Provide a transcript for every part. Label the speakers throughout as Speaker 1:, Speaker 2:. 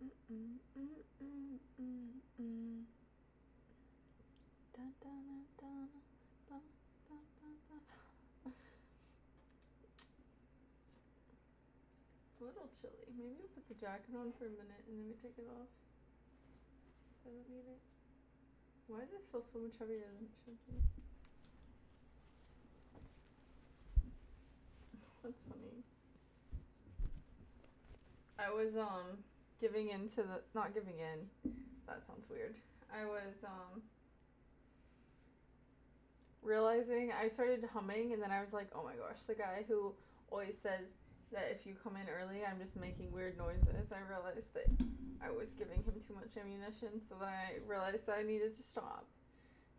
Speaker 1: A little chilly. Maybe I'll put the jacket on for a minute and then we take it off. I don't need it. Why does this feel so much heavier than it should be? That's funny. I was giving in to the not giving in. That sounds weird. I was realizing I started humming and then I was like, oh my gosh, the guy who always says that if you come in early, I'm just making weird noises. I realized that I was giving him too much ammunition, so then I realized that I needed to stop.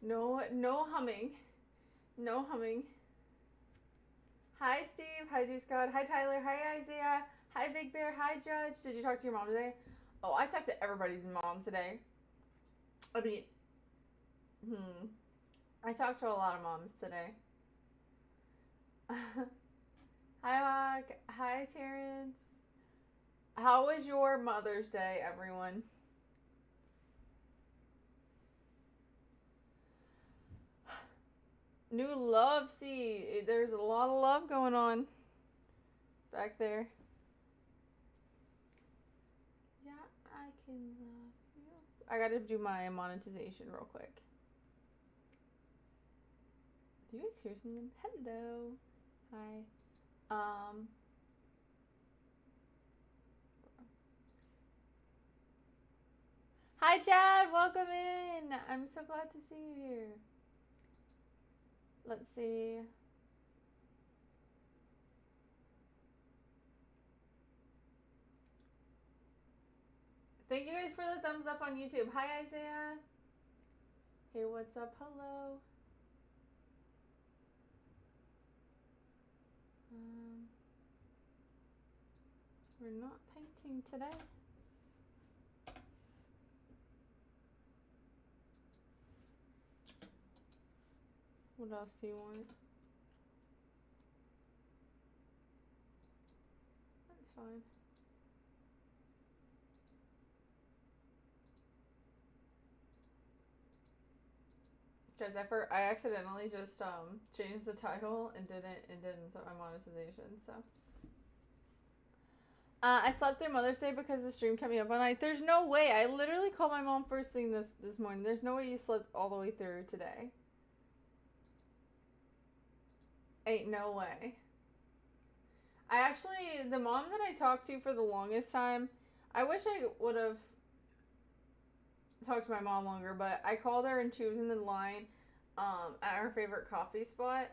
Speaker 1: No humming. No humming. Hi, Steve. Hi, G. Scott. Hi, Tyler. Hi, Isaiah. Hi, Big Bear. Hi, Judge. Did you talk to your mom today? Oh, I talked to everybody's mom today. I mean, I talked to a lot of moms today. Hi, Hawk. Hi, Terrence. How was your Mother's Day, everyone? New love, see, there's a lot of love going on back there. Yeah, I can love you. I gotta do my monetization real quick. Do you guys hear something? Hello. Hi. Hi, Chad. Welcome in. I'm so glad to see you here. Let's see. Thank you guys for the thumbs up on YouTube. Hi, Isaiah. Hey, what's up? Hello. We're not painting today. What else do you want? That's fine. Guys, I accidentally just changed the title and didn't set my monetization, so. I slept through Mother's Day because the stream kept me up all night. There's no way. I literally called my mom first thing this morning. There's no way you slept all the way through today. Ain't no way. The mom that I talked to for the longest time, I wish I would have talked to my mom longer, but I called her and she was in the line at her favorite coffee spot.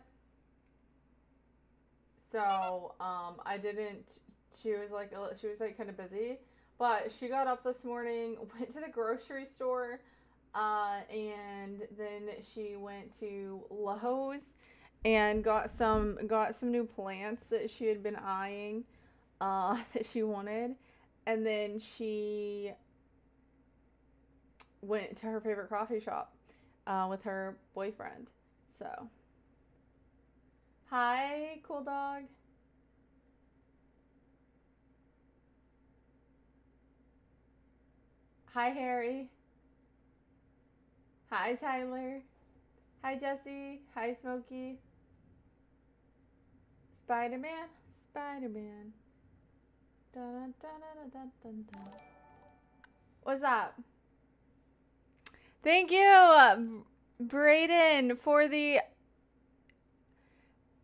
Speaker 1: So I didn't. She was like kind of busy, but she got up this morning, went to the grocery store, and then she went to Lowe's and got some new plants that she had been eyeing, that she wanted, and then she went to her favorite coffee shop with her boyfriend. So, hi, cool dog. Hi, Harry. Hi, Tyler. Hi, Jesse. Hi, Smokey. Spider-Man. Spider-Man. Dun, dun, dun, dun, dun, dun. What's up? Thank you, Brayden, for the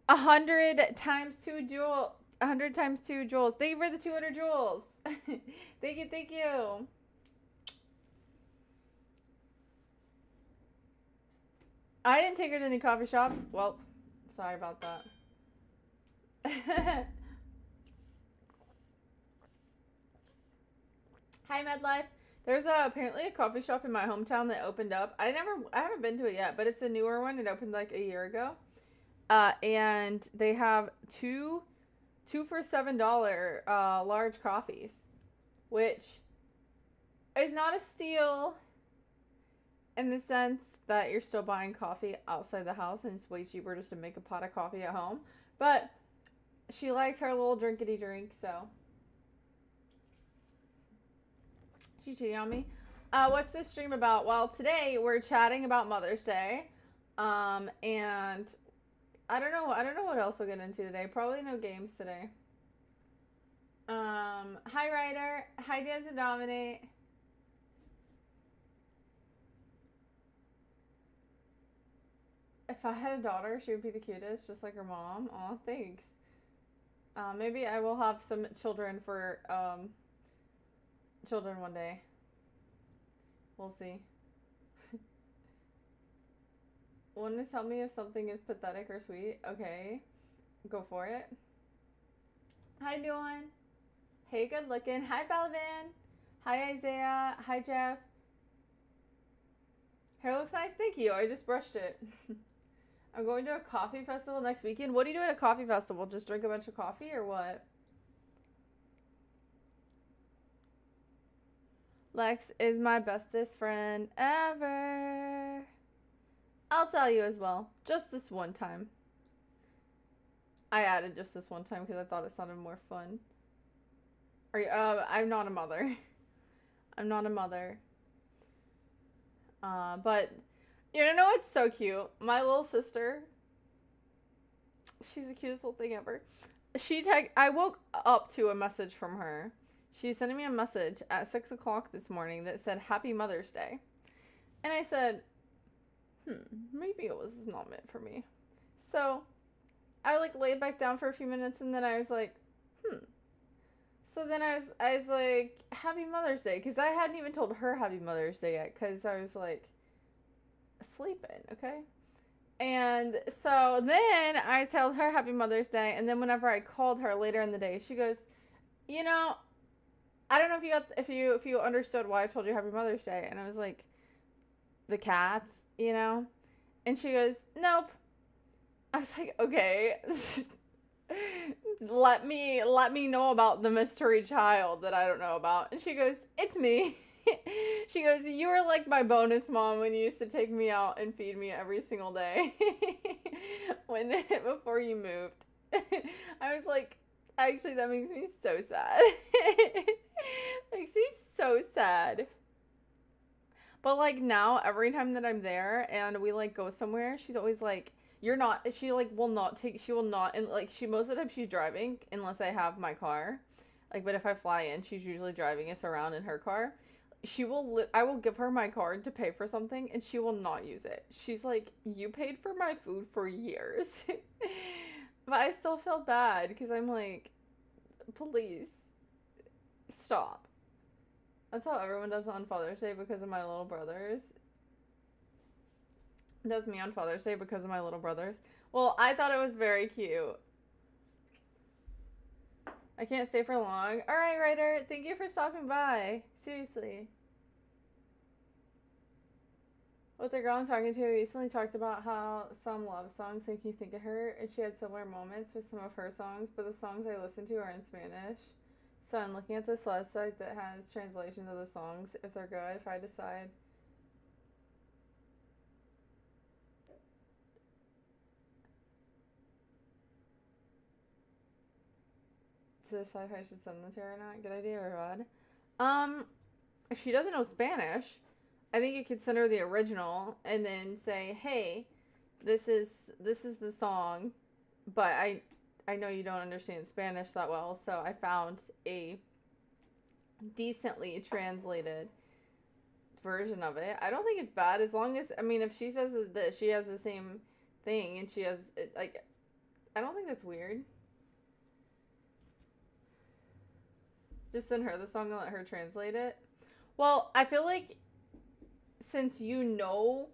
Speaker 1: 100 times 2 jewels. Thank you for the 200 jewels. Thank you. I didn't take her to any coffee shops. Well, sorry about that. Hi, MedLife. There's apparently a coffee shop in my hometown that opened up. I haven't been to it yet, but it's a newer one. It opened like a year ago. And they have two for $7 large coffees, which is not a steal in the sense that you're still buying coffee outside the house and it's way cheaper just to make a pot of coffee at home. But she likes her little drinkity drink, so. She cheating on me. What's this stream about? Well, today we're chatting about Mother's Day. And I don't know what else we'll get into today. Probably no games today. Hi Ryder. Hi Dance and Dominate. If I had a daughter, she would be the cutest, just like her mom. Aw, thanks. Maybe I will have some children for, children one day. We'll see. Want to tell me if something is pathetic or sweet? Okay. Go for it. Hi, Dawn. Hey, good looking. Hi, Balavan. Hi, Isaiah. Hi, Jeff. Hair looks nice. Thank you. I just brushed it. I'm going to a coffee festival next weekend. What do you do at a coffee festival? Just drink a bunch of coffee or what? Lex is my bestest friend ever. I'll tell you as well. Just this one time. I added just this one time because I thought it sounded more fun. Are you, I'm not a mother. I'm not a mother. But you know what's so cute? My little sister, she's the cutest little thing ever. I woke up to a message from her. She's sending me a message at 6 o'clock this morning that said, Happy Mother's Day. And I said, maybe it was not meant for me. So I laid back down for a few minutes and then I was like, So then I was like, Happy Mother's Day. Because I hadn't even told her Happy Mother's Day yet. Because I was like, sleeping, okay? And so then I told her Happy Mother's Day. And then whenever I called her later in the day, she goes, you know, I don't know if you understood why I told you Happy Mother's Day. And I was like, the cats, you know? And she goes, nope. I was like, okay. let me know about the mystery child that I don't know about. And she goes, it's me. She goes, you were like my bonus mom when you used to take me out and feed me every single day before you moved. I was like, actually, that makes me so sad. Makes me so sad. But now, every time that I'm there and we go somewhere, she's always like, you're not, she will not, and most of the time she's driving unless I have my car. But if I fly in, she's usually driving us around in her car. I will give her my card to pay for something and she will not use it. She's like, you paid for my food for years. But I still feel bad because I'm like, please stop. That's how everyone does on Father's Day because of my little brothers. Does me on Father's Day because of my little brothers. Well, I thought it was very cute. I can't stay for long. Alright, Ryder. Thank you for stopping by. Seriously. What the girl I'm talking to recently talked about how some love songs make me think of her, and she had similar moments with some of her songs, but the songs I listen to are in Spanish. So I'm looking at this website that has translations of the songs, if they're good, if I decide. To decide if I should send them to her or not. Good idea or bad? If she doesn't know Spanish, I think you could send her the original and then say, hey, this is the song, but I know you don't understand Spanish that well, so I found a decently translated version of it. I don't think it's bad as long as, if she says that she has the same thing and she has, I don't think that's weird. Just send her the song and let her translate it. Well, I feel like since you know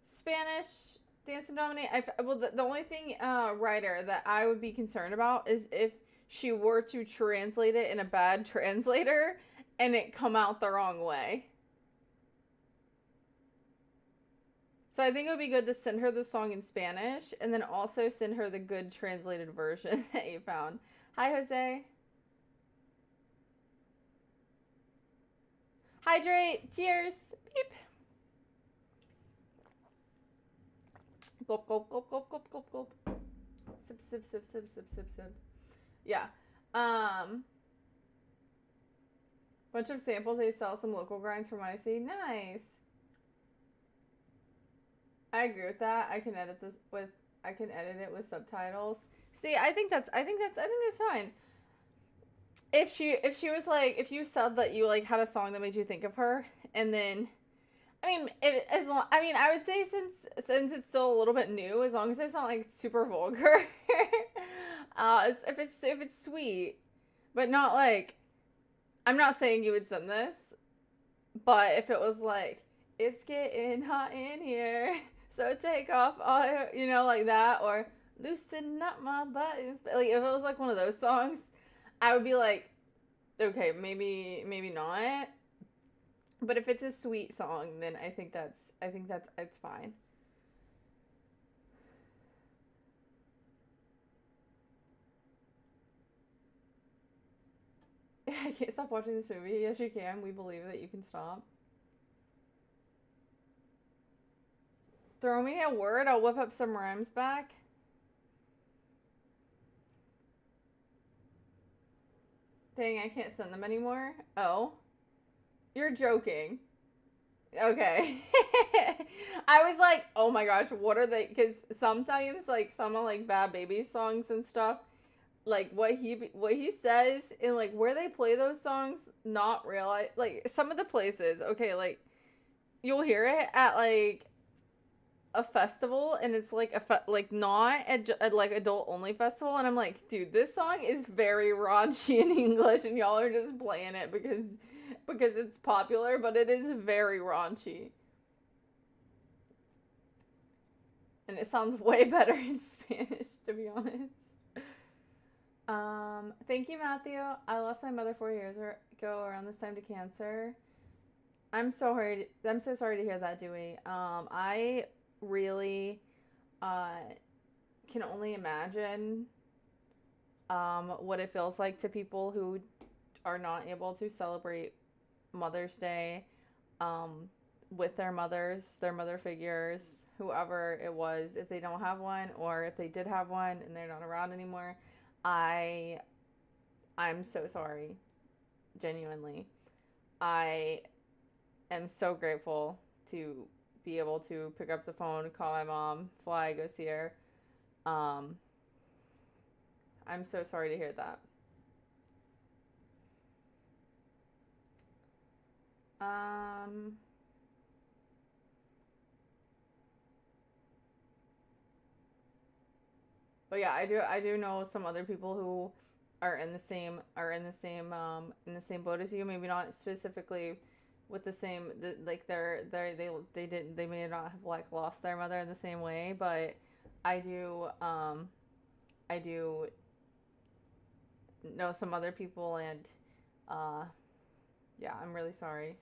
Speaker 1: Spanish, Dance and Dominate, the only thing, Ryder, that I would be concerned about is if she were to translate it in a bad translator and it come out the wrong way. So I think it would be good to send her the song in Spanish and then also send her the good translated version that you found. Hi, Jose. Hydrate. Cheers. Beep. Gulp, gulp, gulp, gulp, gulp, gulp, gulp. Sip, sip, sip, sip, sip, sip, sip. Yeah. Bunch of samples. They sell some local grinds from what I see. Nice. I agree with that. I can edit this with. I can edit it with subtitles. See, I think that's fine. If she was like, if you said that you like had a song that made you think of her, and then, I mean, if as long, I mean, I would say since it's still a little bit new, as long as it's not like super vulgar, if it's sweet, but not like, I'm not saying you would send this, but if it was like, it's getting hot in here, so take off all your, you know, like that, or loosen up my buttons, like if it was like one of those songs, I would be like, okay, maybe not. But if it's a sweet song, then I think that's it's fine. I can't stop watching this movie. Yes, you can. We believe that you can stop. Throw me a word. I'll whip up some rhymes back. Dang, I can't send them anymore. Oh. You're joking. Okay. I was like, oh my gosh, what are they? Because sometimes, like, some of, like, Bad Baby songs and stuff, like, what he says and, like, where they play those songs, not realize, like, some of the places, okay, like, you'll hear it at, like, a festival, and it's like like not a like adult only festival, and I'm like, dude, this song is very raunchy in English, and y'all are just playing it because it's popular, but it is very raunchy, and it sounds way better in Spanish, to be honest. Thank you, Matthew. I lost my mother 4 years ago around this time to cancer. I'm so sorry to hear that, Dewey. I really can only imagine what it feels like to people who are not able to celebrate Mother's Day with their mothers, their mother figures, whoever it was, if they don't have one, or if they did have one and they're not around anymore. I'm so sorry, genuinely. I am so grateful to be able to pick up the phone, call my mom, fly, go see her. I'm so sorry to hear that. But yeah, I do know some other people who are in the same boat as you. Maybe not specifically with the same, like they may not have like lost their mother in the same way, but I do know some other people, and yeah, I'm really sorry.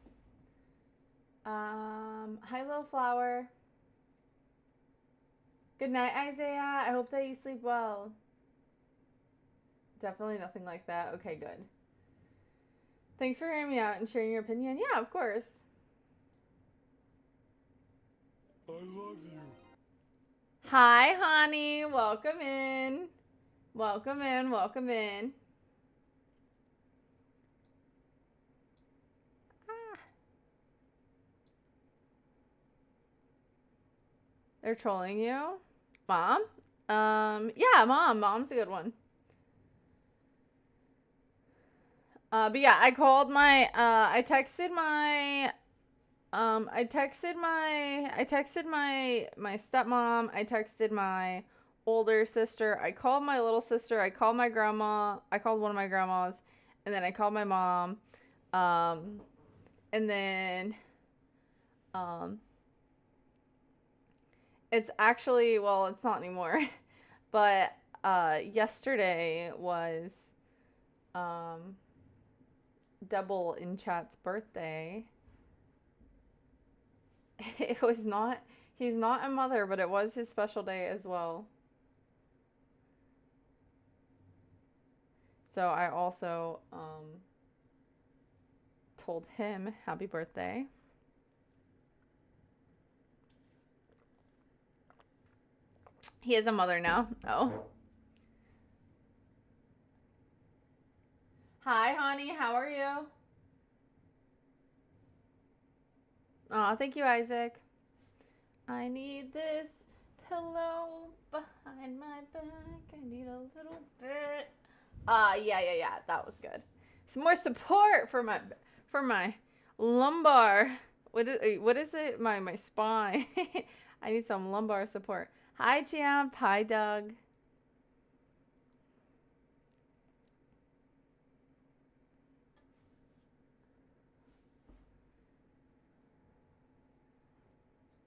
Speaker 1: Hi, little flower. Good night, Isaiah. I hope that you sleep well. Definitely nothing like that. Okay, good. Thanks for hearing me out and sharing your opinion. Yeah, of course.
Speaker 2: I love you.
Speaker 1: Hi, honey. Welcome in. Welcome in. Welcome in. Ah. They're trolling you? Mom? Yeah, mom. Mom's a good one. But yeah, I called my, I texted my my stepmom. I texted my older sister. I called my little sister. I called my grandma. I called one of my grandmas, and then I called my mom. And then it's actually, well, it's not anymore. But yesterday was Double in Chat's birthday. It was not, he's not a mother, but it was his special day as well. So I also told him happy birthday. He is a mother now. Oh. Hi, honey. How are you? Aw, thank you, Isaac. I need this pillow behind my back. I need a little bit. Yeah. That was good. Some more support for my lumbar. What is it? My spine. I need some lumbar support. Hi, Champ. Hi, Doug.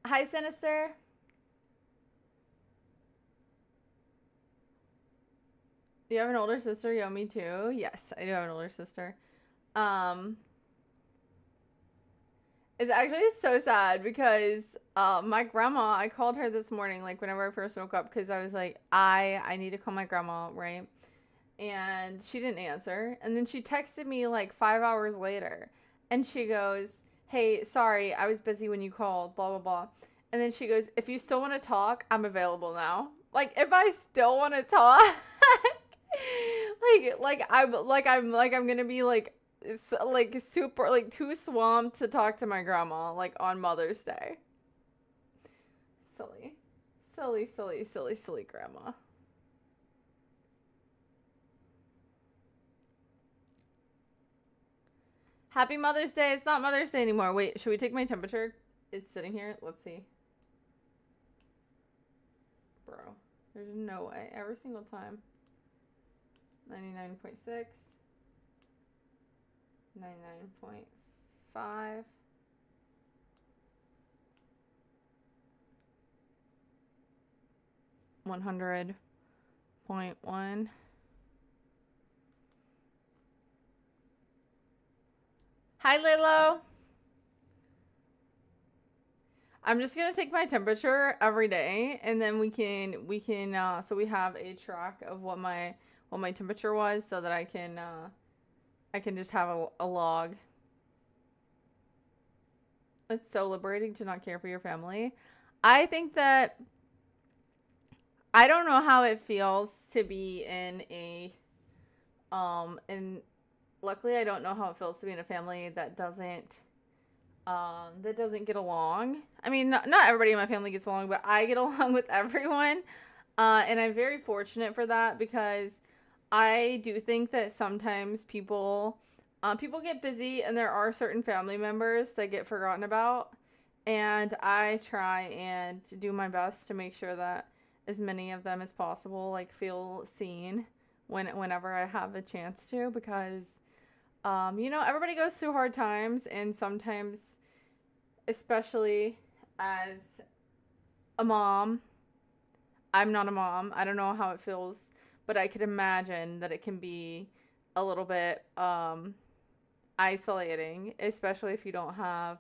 Speaker 1: Hi, Sinister. You have an older sister? Yo, me too. Yes, I do have an older sister. Um, it's actually so sad because my grandma, I called her this morning, like whenever I first woke up, because I was like, I need to call my grandma, right? And she didn't answer. And then she texted me like 5 hours later, and she goes, "Hey, sorry, I was busy when you called, blah blah blah." And then she goes, "If you still want to talk, I'm available now." Like if I still want to talk, I'm gonna be like super like too swamped to talk to my grandma like on Mother's Day. Silly, silly grandma. Happy Mother's Day. It's not Mother's Day anymore. Wait, should we take my temperature? It's sitting here. Let's see. Bro, there's no way. Every single time. 99.6. 99.5. 100.1. Hi, Lilo. I'm just gonna take my temperature every day, and then we can so we have a track of what my temperature was, so that I can just have a log. It's so liberating to not care for your family. I think that I don't know how it feels to be in a and luckily I don't know how it feels to be in a family that doesn't get along. I mean, not everybody in my family gets along, but I get along with everyone. And I'm very fortunate for that because I do think that sometimes people get busy and there are certain family members that get forgotten about. And I try and do my best to make sure that as many of them as possible like feel seen whenever I have a chance to, because everybody goes through hard times, and sometimes, especially as a mom, I'm not a mom. I don't know how it feels, but I could imagine that it can be a little bit isolating, especially if you don't have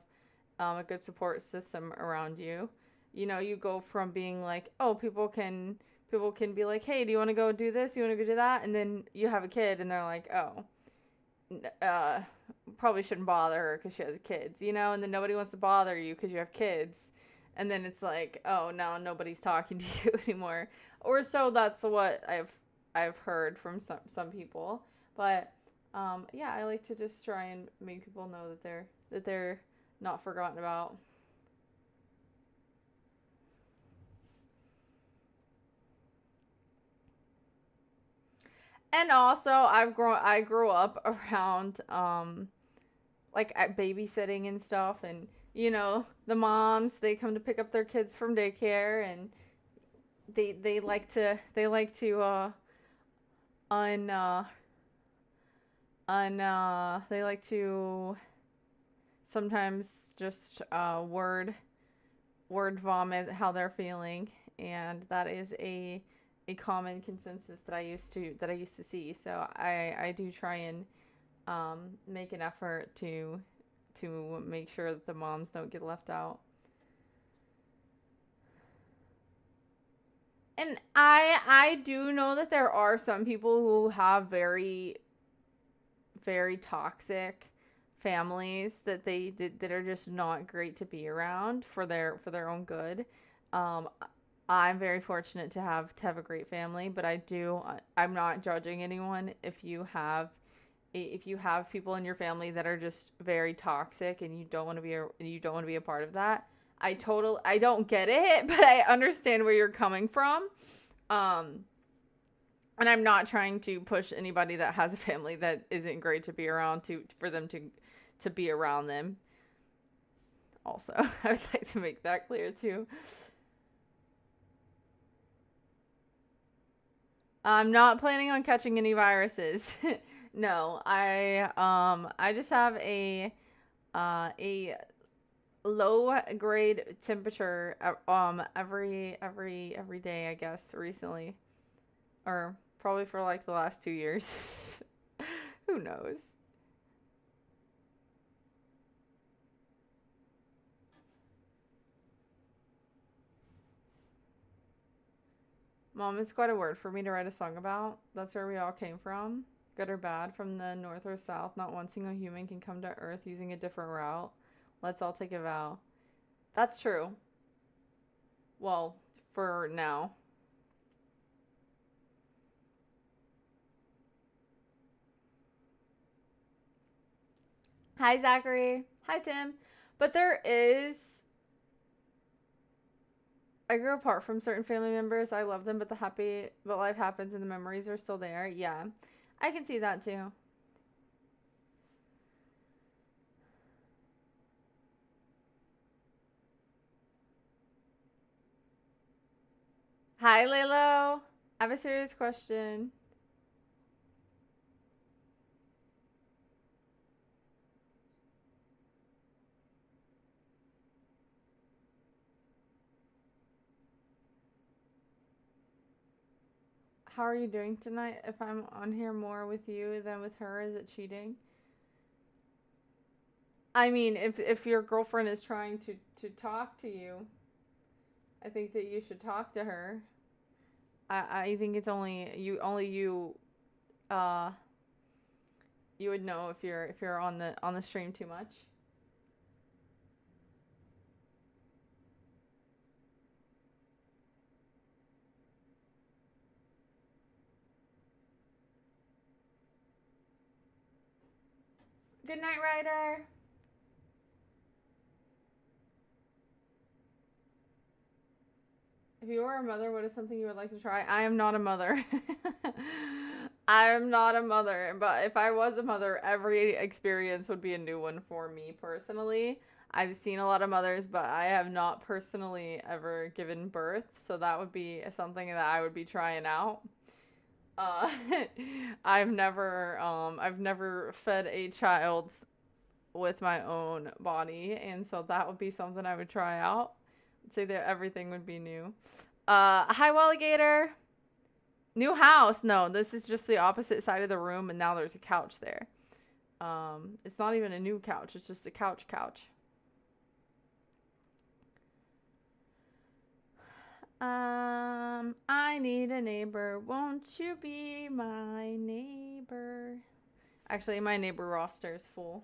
Speaker 1: a good support system around you. You go from being like, oh, people can be like, hey, do you want to go do this? You want to go do that? And then you have a kid, and they're like, oh, uh, probably shouldn't bother her because she has kids, and then nobody wants to bother you because you have kids. And then it's like, oh, now nobody's talking to you anymore. Or so that's what I've heard from some people. But yeah, I like to just try and make people know that they're not forgotten about. And also, I grew up around like at babysitting and stuff, and the moms, they come to pick up their kids from daycare, and they like to un they like to sometimes just word vomit how they're feeling, and that is a common consensus that I used to see. So I do try and make an effort to make sure that the moms don't get left out. And I do know that there are some people who have very very toxic families that are just not great to be around for their own good. Um, I'm very fortunate to have a great family, but I'm not judging anyone if you have if you have people in your family that are just very toxic and you don't want to be a part of that, I don't get it, but I understand where you're coming from. Um, and I'm not trying to push anybody that has a family that isn't great to be around for them to be around them. Also, I would like to make that clear too. I'm not planning on catching any viruses. No, I just have a low grade temperature every day, I guess, recently, or probably for like the last 2 years. Who knows? Mom is quite a word for me to write a song about. That's where we all came from. Good or bad, from the north or south, not one single human can come to Earth using a different route. Let's all take a vow. That's true. Well, for now. Hi, Zachary. Hi, Tim. But there is. I grew apart from certain family members. I love them, but life happens and the memories are still there. Yeah, I can see that too. Hi, Lalo. I have a serious question. How are you doing tonight? If I'm on here more with you than with her, is it cheating? I mean, if your girlfriend is trying to talk to you, I think that you should talk to her. I think it's uh you would know if you're on the stream too much. Good night, Ryder. If you were a mother, what is something you would like to try? I am not a mother. I am not a mother, but if I was a mother, every experience would be a new one for me personally. I've seen a lot of mothers, but I have not personally ever given birth, so that would be something that I would be trying out. Uh, I've never fed a child with my own body, and so that would be something I would try out. I'd say that everything would be new. Hi, Walligator. New house. No, this is just the opposite side of the room, and now there's a couch there. It's not even a new couch. It's just a couch. I need a neighbor. Won't you be my neighbor? Actually, my neighbor roster is full.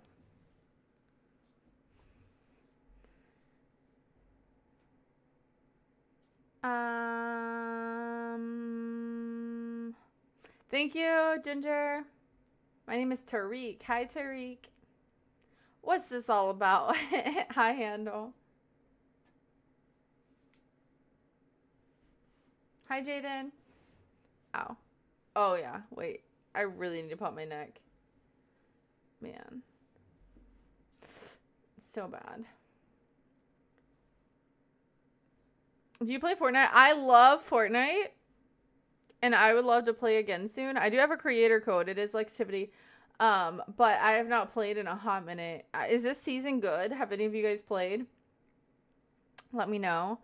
Speaker 1: Thank you, Ginger. My name is Tariq. Hi, Tariq. What's this all about? Hi, Handle. Hi, Jaden. Ow. Oh, yeah. Wait. I really need to pump my neck. Man. It's so bad. Do you play Fortnite? I love Fortnite. And I would love to play again soon. I do have a creator code. It is Lextivity. But I have not played in a hot minute. Is this season good? Have any of you guys played? Let me know.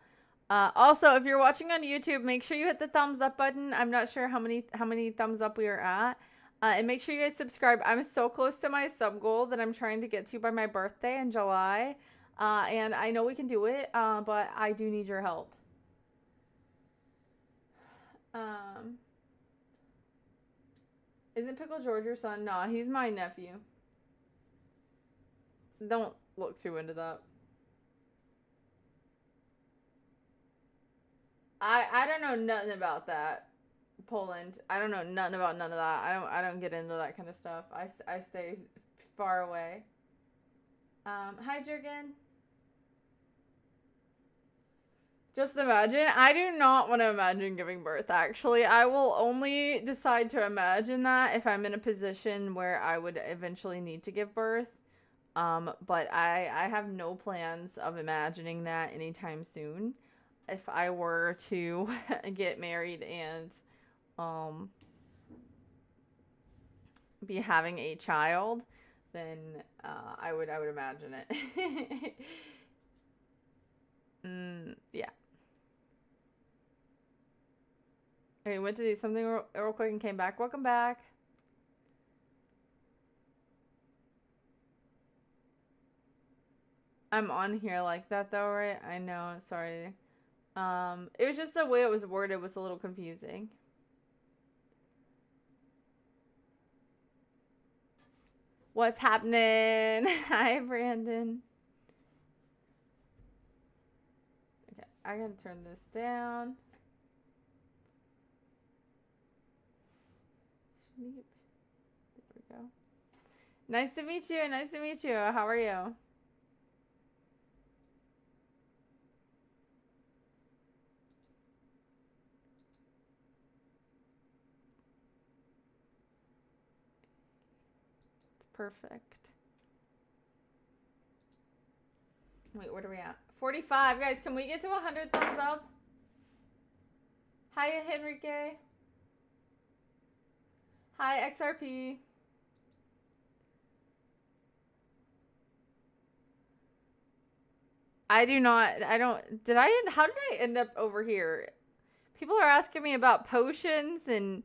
Speaker 1: Also, if you're watching on YouTube, make sure you hit the thumbs up button. I'm not sure how many thumbs up we are at. And make sure you guys subscribe. I'm so close to my sub goal that I'm trying to get to by my birthday in July. And I know we can do it, but I do need your help. Isn't Pickle George your son? Nah, he's my nephew. Don't look too into that. I don't know nothing about that. Poland. I don't know nothing about none of that. I don't get into that kind of stuff. I stay far away. Hi Jurgen. Just imagine. I do not want to imagine giving birth, actually. I will only decide to imagine that if I'm in a position where I would eventually need to give birth. But I have no plans of imagining that anytime soon. If I were to get married and be having a child, then I would imagine it. Yeah. Okay, went to do something real quick and came back. Welcome back. I'm on here like that though, right? I know, sorry. It was just the way it was worded was a little confusing. What's happening? Hi, Brandon. Okay, I gotta turn this down. Sleep. There we go. Nice to meet you. Nice to meet you. How are you? It's perfect. Wait, what are we at? 45. Guys, can we get to 100 thumbs up? Hi, Henrique. Hi, XRP. I don't, how did I end up over here? People are asking me about potions and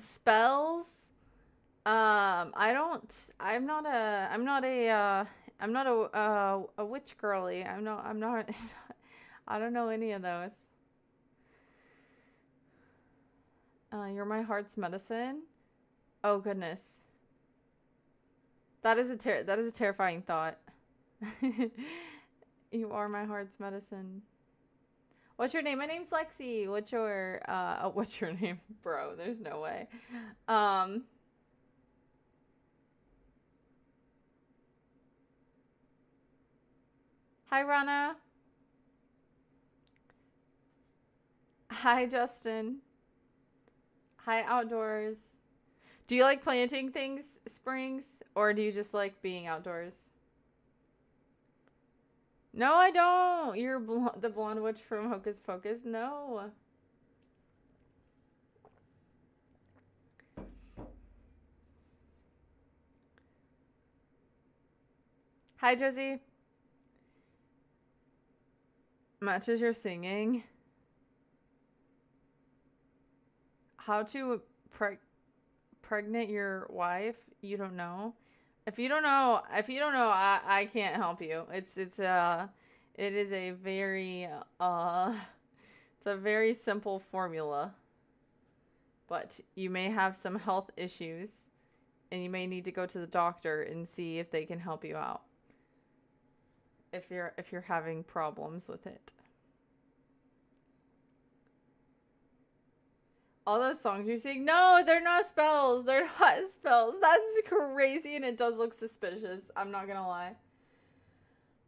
Speaker 1: spells. I'm not a witch girly. I'm not, I don't know any of those. You're my heart's medicine. Oh goodness. That is a terrifying thought. You are my heart's medicine. What's your name? My name's Lexi. What's your name? Bro, there's no way. Hi Rana. Hi Justin. Hi Outdoors. Do you like planting things, Springs? Or do you just like being outdoors? No, I don't. You're the blonde witch from Hocus Pocus. No. Hi, Josie. Matches your singing. How to pregnant your wife? You don't know? If you don't know, I can't help you. It is a very it's a very simple formula. But you may have some health issues and you may need to go to the doctor and see if they can help you out. If you're having problems with it. All those songs you sing, no, they're not spells. They're not spells. That's crazy, and it does look suspicious. I'm not gonna lie.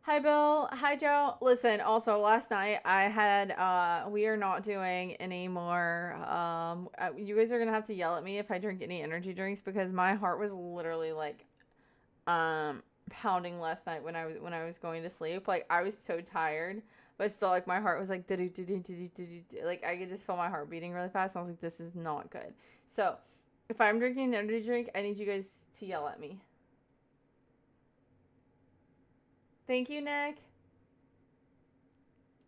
Speaker 1: Hi, Bill. Hi, Joe. Listen, also, last night I had, we are not doing any more, you guys are gonna have to yell at me if I drink any energy drinks because my heart was literally, like, pounding last night when I was going to sleep. Like, I was so tired. But still, like, my heart was like, like, I could just feel my heart beating really fast. And I was like, this is not good. So, if I'm drinking an energy drink, I need you guys to yell at me. Thank you, Nick.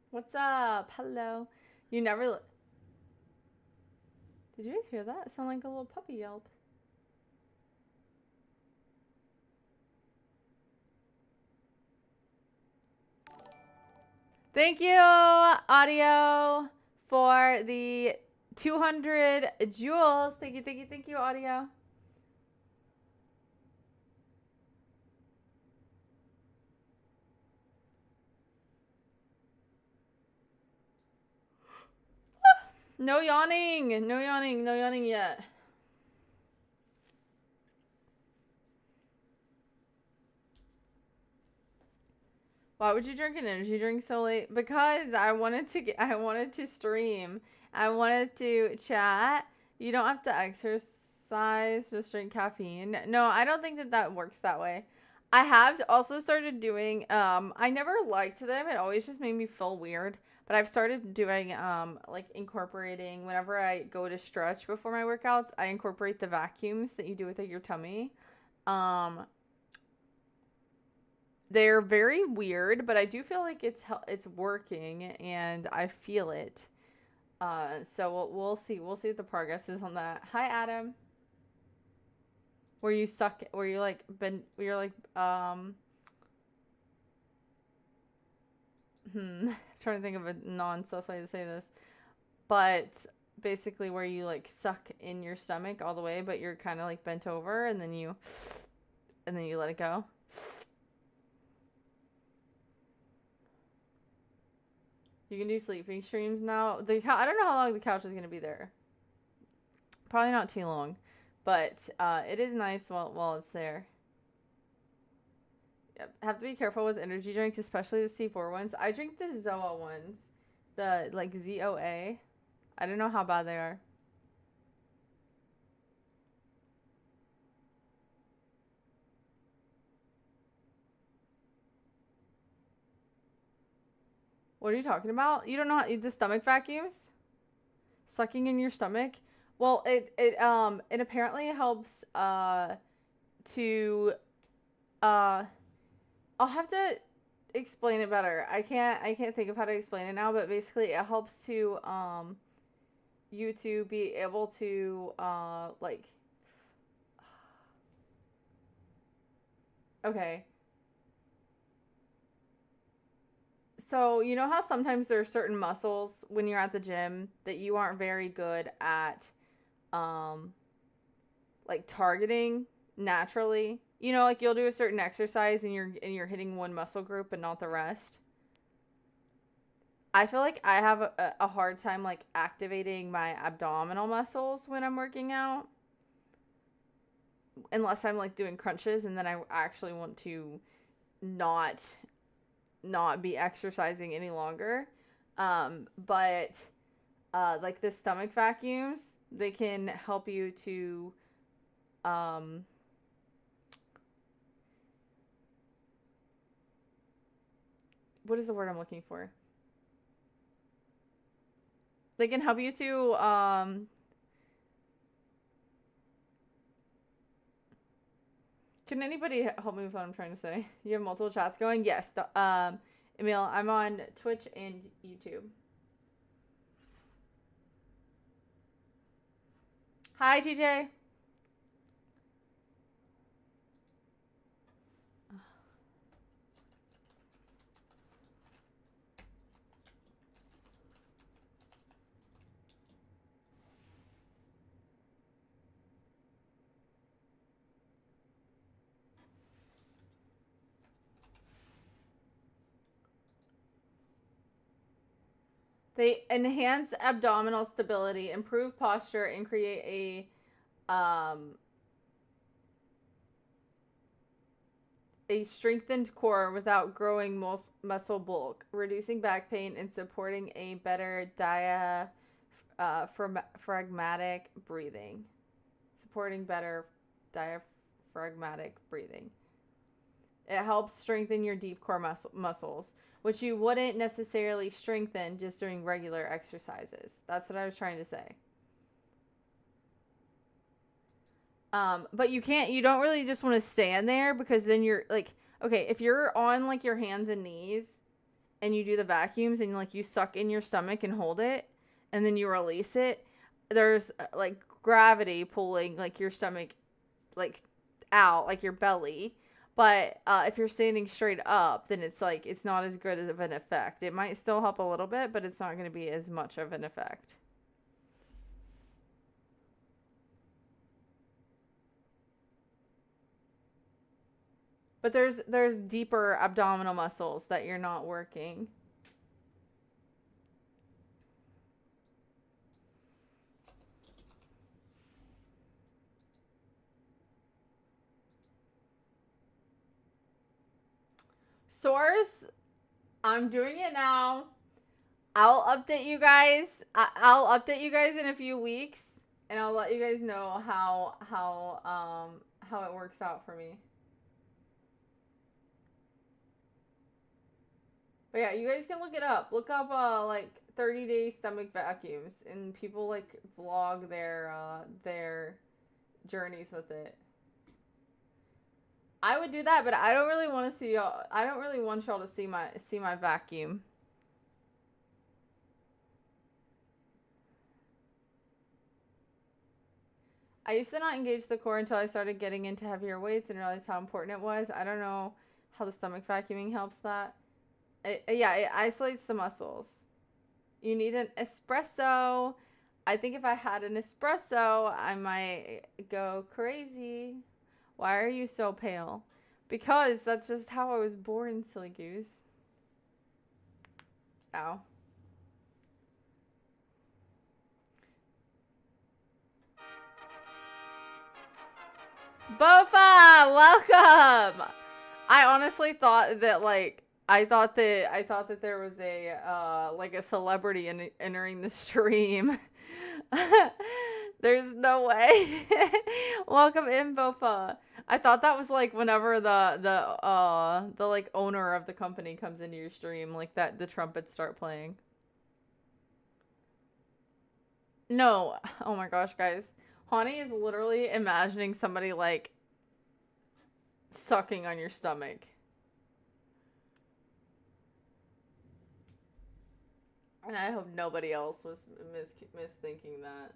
Speaker 1: What's up? Hello. You never... Did you guys hear that? It sounded like a little puppy yelp. Thank you, Audio, for the 200 jewels. Thank you, Audio. No yawning. No yawning. No yawning yet. Why would you drink an energy drink so late? Because I wanted to stream. I wanted to chat. You don't have to exercise, just drink caffeine. No, I don't think that works that way. I have also started doing I never liked them. It always just made me feel weird. But I've started doing like incorporating whenever I go to stretch before my workouts, I incorporate the vacuums that you do with like, your tummy. Um they're very weird, but I do feel like it's working and I feel it. So we'll see. We'll see what the progress is on that. Hi, Adam. Where you suck? Where you like been? Where you're like trying to think of a non-sus way to say this, but basically where you like suck in your stomach all the way, but you're kind of like bent over, and then you let it go. You can do sleeping streams now. I don't know how long the couch is gonna be there. Probably not too long, but it is nice while it's there. Yep. Have to be careful with energy drinks, especially the C4 ones. I drink the ZOA ones, the like ZOA. I don't know how bad they are. What are you talking about? You don't know the stomach vacuums? Sucking in your stomach? Well, it apparently helps to I'll have to explain it better. I can't think of how to explain it now, but basically it helps to you to be able to like okay. So, you know how sometimes there are certain muscles when you're at the gym that you aren't very good at like targeting naturally? You know, like you'll do a certain exercise and you're hitting one muscle group but not the rest. I feel like I have a hard time like activating my abdominal muscles when I'm working out. Unless I'm like doing crunches and then I actually want to not be exercising any longer. But like the stomach vacuums, they can help you to what is the word I'm looking for? They can help you to can anybody help me with what I'm trying to say? You have multiple chats going? Yes. Emil, I'm on Twitch and YouTube. Hi, TJ. They enhance abdominal stability, improve posture, and create a strengthened core without growing muscle bulk, reducing back pain and supporting a better diaphragmatic breathing. Supporting better diaphragmatic breathing. It helps strengthen your deep core muscles, which you wouldn't necessarily strengthen just doing regular exercises. That's what I was trying to say. But you don't really just want to stand there because then you're like, okay, if you're on like your hands and knees and you do the vacuums and like you suck in your stomach and hold it and then you release it, there's like gravity pulling like your stomach like out, like your belly. But if you're standing straight up, then it's like it's not as good of an effect. It might still help a little bit, but it's not going to be as much of an effect. But there's deeper abdominal muscles that you're not working. Source, I'm doing it now. I'll update you guys. I'll update you guys in a few weeks, and I'll let you guys know how it works out for me. But yeah, you guys can look it up. Look up like 30-day stomach vacuums, and people like vlog their journeys with it. I would do that, but I don't really want to see y'all. I don't really want y'all to see my vacuum. I used to not engage the core until I started getting into heavier weights and realized how important it was. I don't know how the stomach vacuuming helps that. It isolates the muscles. You need an espresso. I think if I had an espresso, I might go crazy. Why are you so pale? Because that's just how I was born, silly goose. Ow. Bofa, welcome. I honestly thought that I thought that there was a celebrity entering the stream. There's no way. Welcome in, Bofa. I thought that was like whenever the like owner of the company comes into your stream, like that the trumpets start playing. No. Oh my gosh, guys. Hani is literally imagining somebody like sucking on your stomach. And I hope nobody else was misthinking that.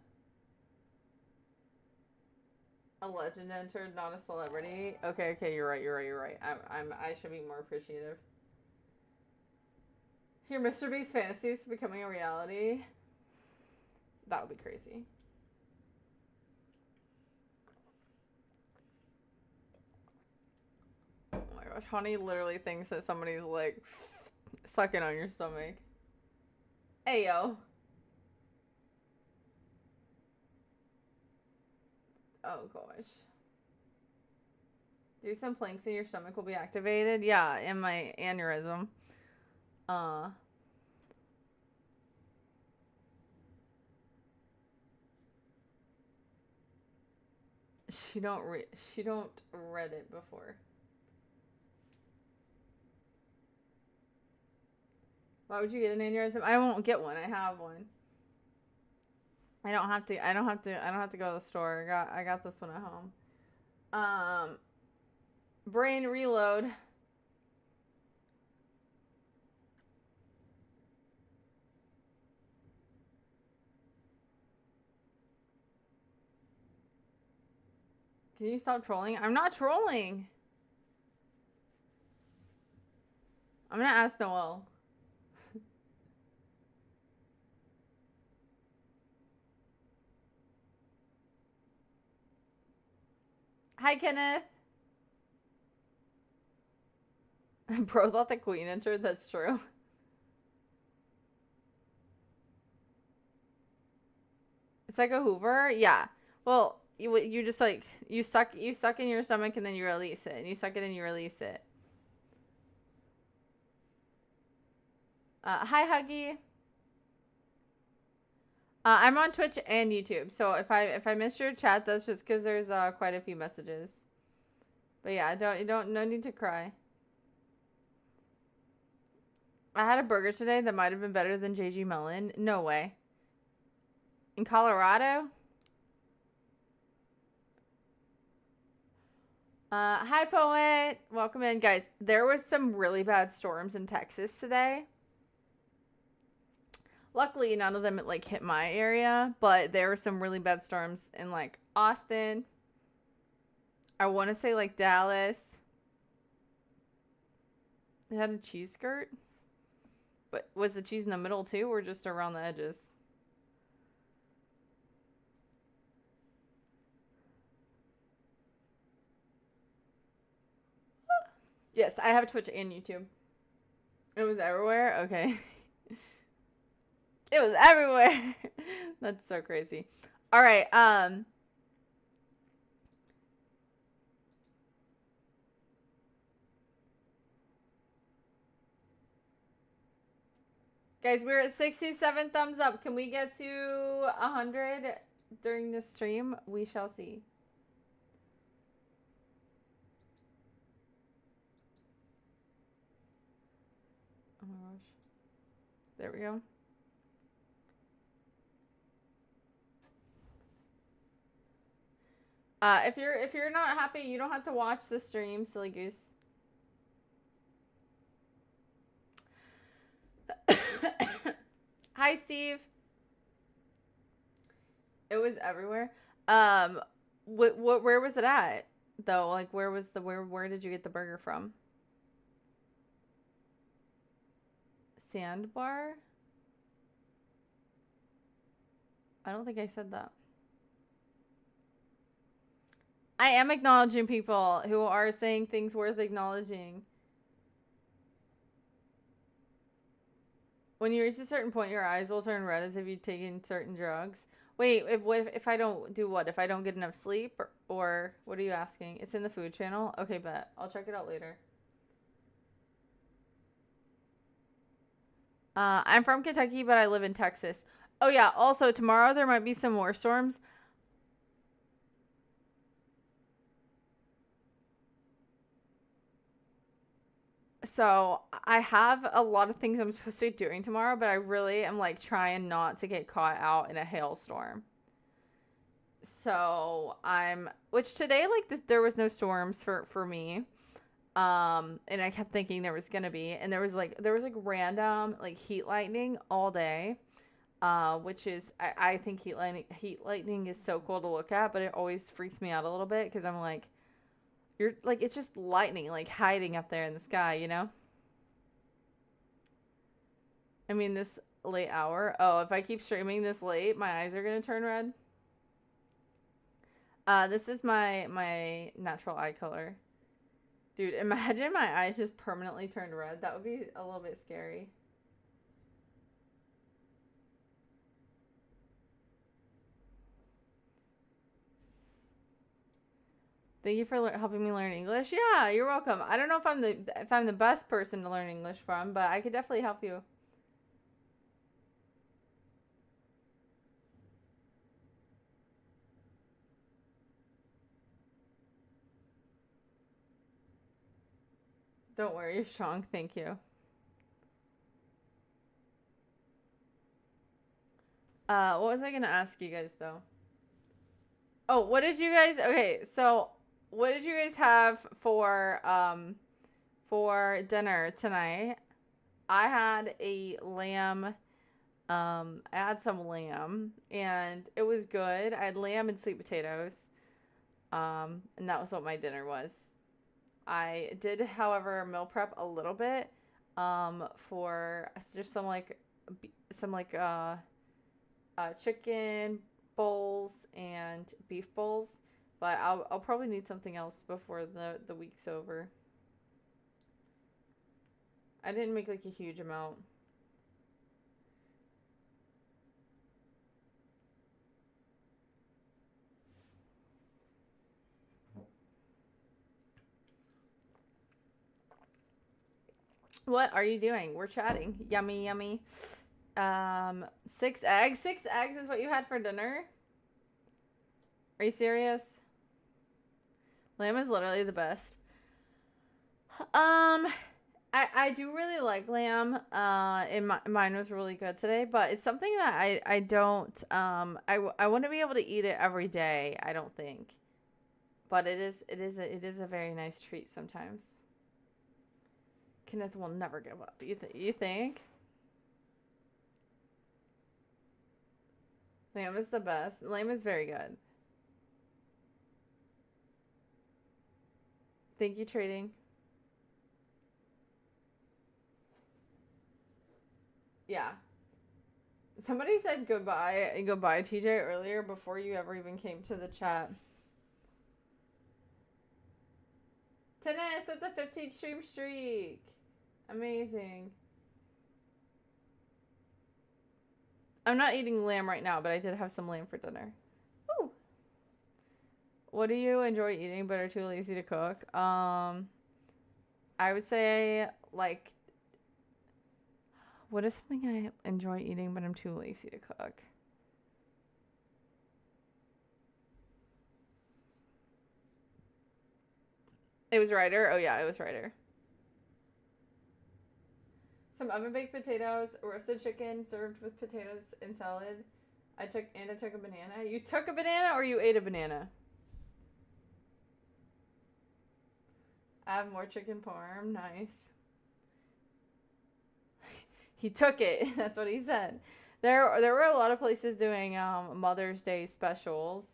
Speaker 1: A legend entered, not a celebrity. Okay, you're right. I should be more appreciative. Your Mr. Beast fantasies becoming a reality. That would be crazy. Oh my gosh, Honey literally thinks that somebody's like sucking on your stomach. Ayo. Oh gosh. Do some planks and your stomach will be activated? Yeah, in my aneurysm. She don't read it before. Why would you get an aneurysm? I won't get one. I have one. I don't have to go to the store. I got this one at home. Brain reload. Can you stop trolling? I'm not trolling. I'm gonna ask Noel. Hi, Kenneth. Bro thought the queen entered. That's true. It's like a Hoover. Yeah. Well, you just like you suck in your stomach and then you release it, and you suck it and you release it. Hi, Huggy. I'm on Twitch and YouTube, so if I missed your chat, that's just because there's quite a few messages. But yeah, no need to cry. I had a burger today that might have been better than JG Melon. No way. In Colorado? Hi, Poet. Welcome in, guys. There was some really bad storms in Texas today. Luckily, none of them like hit my area, but there were some really bad storms in like Austin. I want to say like Dallas. It had a cheese skirt, but was the cheese in the middle too, or just around the edges? Yes, I have Twitch and YouTube. It was everywhere? Okay. It was everywhere. That's so crazy. All right. Guys, we're at 67 thumbs up. Can we get to 100 during this stream? We shall see. Oh my gosh. There we go. If you're not happy, you don't have to watch the stream, silly goose. Hi, Steve. It was everywhere. Where was it at though? Like, where did you get the burger from? Sandbar? I don't think I said that. I am acknowledging people who are saying things worth acknowledging. When you reach a certain point, your eyes will turn red as if you've taken certain drugs. Wait, if I don't do what? If I don't get enough sleep? Or what are you asking? It's in the food channel? Okay, bet. I'll check it out later. I'm from Kentucky, but I live in Texas. Oh, yeah. Also, tomorrow there might be some more storms. So I have a lot of things I'm supposed to be doing tomorrow, but I really am like trying not to get caught out in a hailstorm. So which today, like there was no storms for me. And I kept thinking there was gonna be, and there was like random like heat lightning all day. Which is, I think heat lightning is so cool to look at, but it always freaks me out a little bit because I'm like, you're like, it's just lightning, like hiding up there in the sky, you know? I mean, this late hour. Oh, if I keep streaming this late, my eyes are gonna turn red. This is my natural eye color. Dude, imagine my eyes just permanently turned red. That would be a little bit scary. Thank you for helping me learn English. Yeah, you're welcome. I don't know if I'm the best person to learn English from, but I could definitely help you. Don't worry, you're strong. Thank you. What was I gonna ask you guys though? Oh, what did you guys? Okay, so what did you guys have for dinner tonight? I had a lamb. I had some lamb, and it was good. I had lamb and sweet potatoes. And that was what my dinner was. I did, however, meal prep a little bit, for just some chicken bowls and beef bowls, but I'll probably need something else before the week's over. I didn't make like a huge amount. What are you doing? We're chatting. Yummy, yummy. 6 eggs. 6 eggs is what you had for dinner? Are you serious? Lamb is literally the best. I do really like lamb. Mine was really good today, but it's something that I don't I wouldn't be able to eat it every day, I don't think. But it is a very nice treat sometimes. Kenneth will never give up. You think? Lamb is the best. Lamb is very good. Thank you, trading. Yeah. Somebody said goodbye, TJ, earlier before you ever even came to the chat. Tennis with the 15 stream streak. Amazing. I'm not eating lamb right now, but I did have some lamb for dinner. Ooh. What do you enjoy eating but are too lazy to cook? I would say, like, What is something I enjoy eating but I'm too lazy to cook? It was Ryder? Oh yeah, it was Ryder. Some oven baked potatoes, roasted chicken served with potatoes and salad. I took a banana. You took a banana or you ate a banana? I have more chicken parm. Nice. He took it. That's what he said. There were a lot of places doing Mother's Day specials.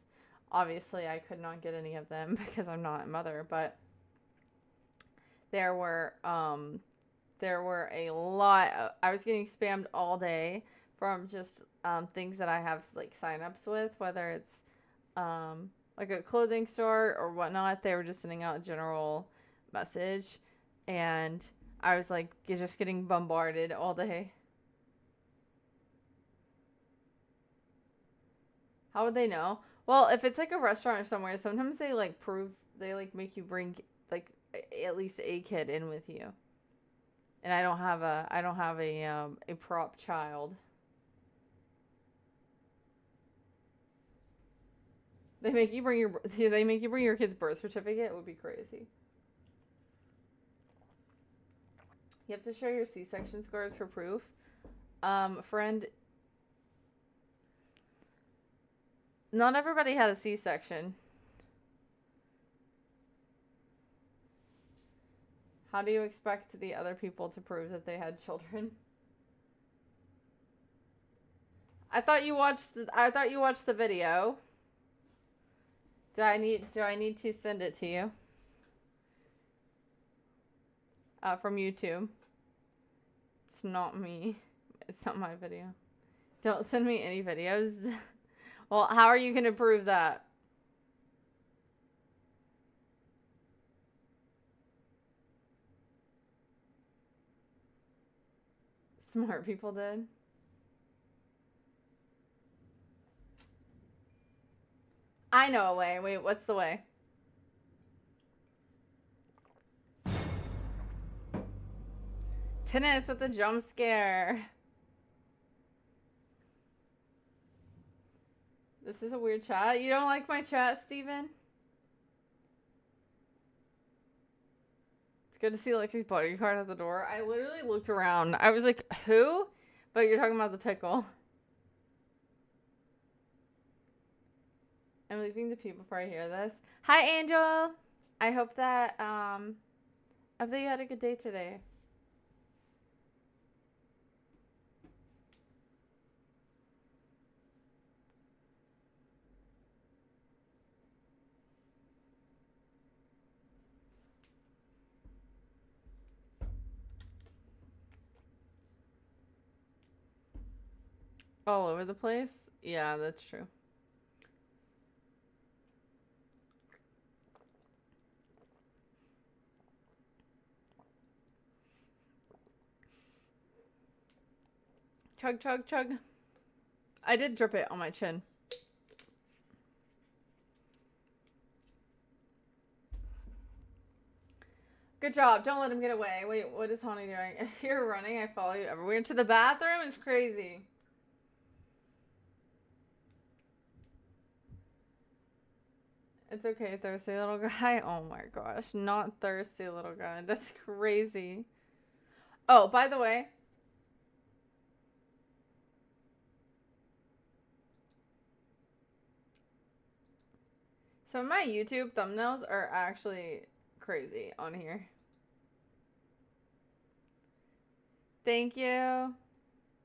Speaker 1: Obviously, I could not get any of them because I'm not a mother, but there were a lot. I was getting spammed all day from just things that I have like signups with, whether it's like a clothing store or whatnot. They were just sending out a general message, and I was like just getting bombarded all day. How would they know? Well, if it's like a restaurant or somewhere, sometimes they like make you bring like at least a kid in with you. And I don't have a prop child. They make you bring your kid's birth certificate. It would be crazy. You have to show your C-section scars for proof. Friend, not everybody had a C-section. How do you expect the other people to prove that they had children? I thought you watched the video. Do I need to send it to you? From YouTube. It's not me. It's not my video. Don't send me any videos. Well, how are you going to prove that? Smart people did. I know a way. Wait, what's the way? Tennis with a jump scare. This is a weird chat. You don't like my chat, Steven? It's good to see Lexi's bodyguard at the door. I literally looked around. I was like, who? But you're talking about the pickle. I'm leaving the pew before I hear this. Hi, Angel. I hope that you had a good day today. All over the place? Yeah, that's true. Chug, chug, chug. I did drip it on my chin. Good job. Don't let him get away. Wait, what is Honey doing? If you're running, I follow you everywhere. To the bathroom? It's crazy. It's okay, thirsty little guy. Oh my gosh. Not thirsty little guy. That's crazy. Oh, by the way. Some of my YouTube thumbnails are actually crazy on here. Thank you.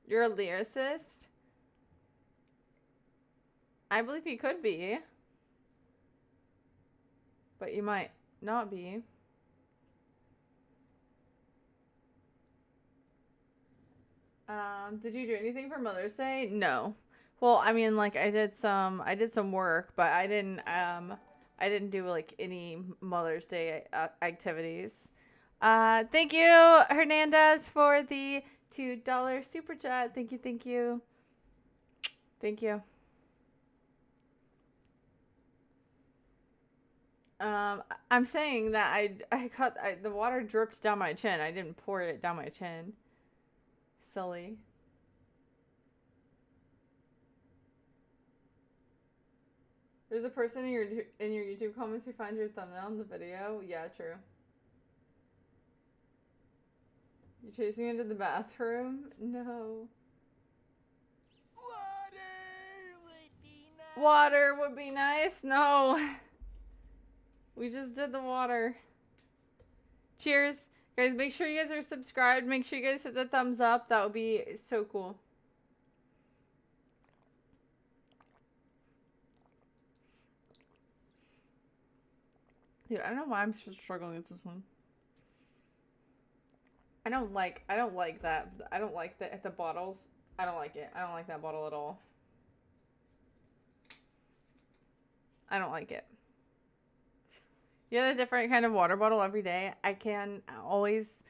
Speaker 1: You're a lyricist? I believe you could be. But you might not be. Did you do anything for Mother's Day? No. Well, I mean, like I did some work, but I didn't do like any Mother's Day activities. Thank you, Hernandez, for the $2 super chat. Thank you, thank you. Thank you. I'm saying that the water dripped down my chin. I didn't pour it down my chin. Silly. There's a person in your YouTube comments who finds your thumbnail in the video. Yeah, true. You chasing me into the bathroom? No. Water would be nice. No. We just did the water. Cheers. Guys, make sure you guys are subscribed. Make sure you guys hit the thumbs up. That would be so cool. Dude, I don't know why I'm struggling with this one. I don't like that. I don't like the bottles. I don't like it. I don't like that bottle at all. I don't like it. You get a different kind of water bottle every day. I can always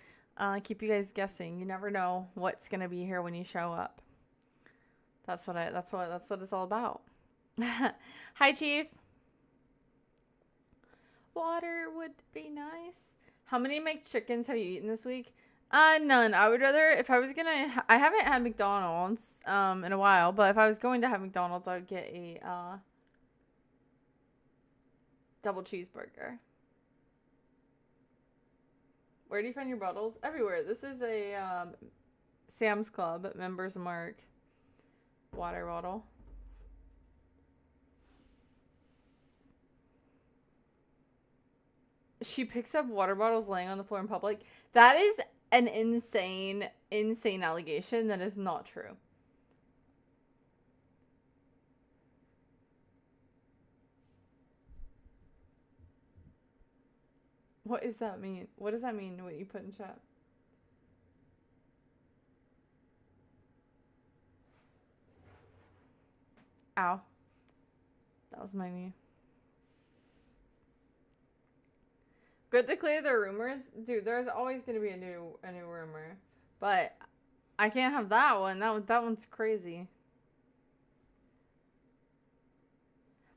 Speaker 1: keep you guys guessing. You never know what's gonna be here when you show up. That's what it's all about. Hi, Chief. Water would be nice. How many McChickens have you eaten this week? None. I would rather, if I was gonna, I haven't had McDonald's in a while, but if I was going to have McDonald's, I would get a double cheeseburger. Where do you find your bottles? Everywhere. This is a Sam's Club Members Mark water bottle. She picks up water bottles laying on the floor in public. That is an insane allegation. That is not true. What does that mean? What does that mean, what you put in chat? Ow. That was my knee. Good to clear the rumors. Dude, there's always going to be a new rumor. But I can't have that one. That one's crazy.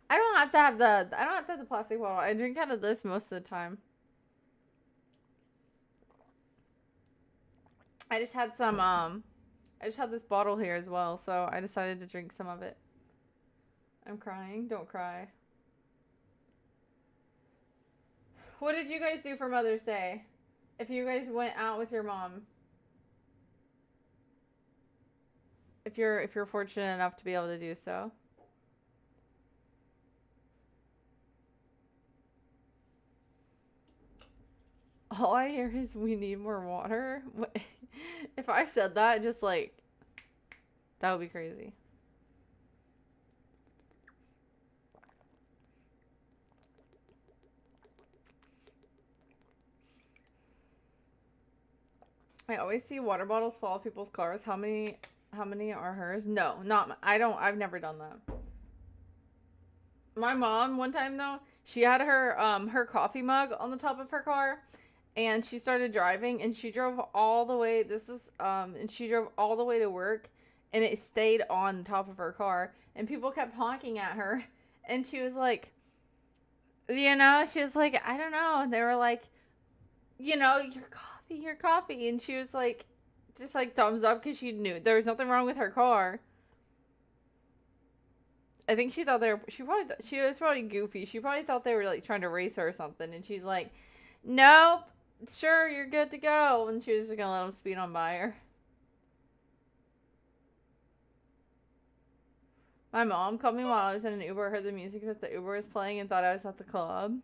Speaker 1: I don't have to have the plastic bottle. I drink out of this most of the time. I just had this bottle here as well, so I decided to drink some of it. I'm crying. Don't cry. What did you guys do for Mother's Day? If you guys went out with your mom. If you're fortunate enough to be able to do so. All I hear is we need more water. If I said that, just like, that would be crazy. I always see water bottles fall off people's cars. How many are hers? No, I've never done that. My mom, one time though, she had her coffee mug on the top of her car. And she started driving, and she drove all the way. And she drove all the way to work, and it stayed on top of her car. And people kept honking at her, and she was like, she was like, I don't know. And they were like, your coffee. And she was like, just like thumbs up because she knew there was nothing wrong with her car. I think she thought she was probably goofy. She probably thought they were like trying to race her or something. And she's like, nope. Sure, you're good to go. And she was just gonna let him speed on by her. My mom called me while I was in an Uber, heard the music that the Uber was playing, and thought I was at the club.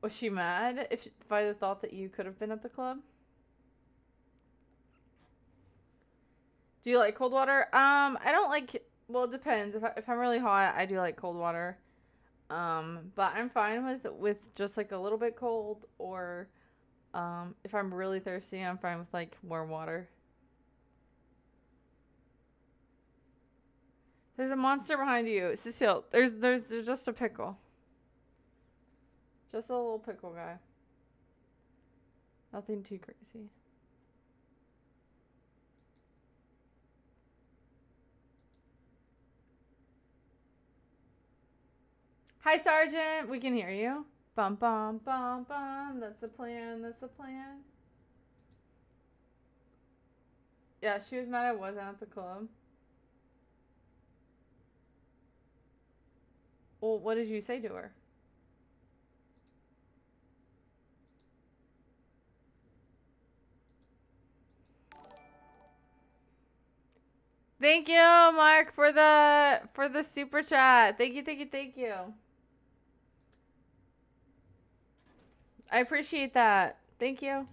Speaker 1: Was she mad by the thought that you could have been at the club? Do you like cold water? I don't like, well, it depends. If I'm really hot, I do like cold water. But I'm fine with just like a little bit cold, or if I'm really thirsty, I'm fine with like warm water. There's a monster behind you, Cecile. There's just a pickle. Just a little pickle guy. Nothing too crazy. Hi, Sergeant. We can hear you. Bum, bum, bum, bum. That's the plan. That's the plan. Yeah, she was mad I wasn't at the club. Well, what did you say to her? Thank you, Mark, for the super chat. Thank you, thank you, thank you. I appreciate that. Thank you.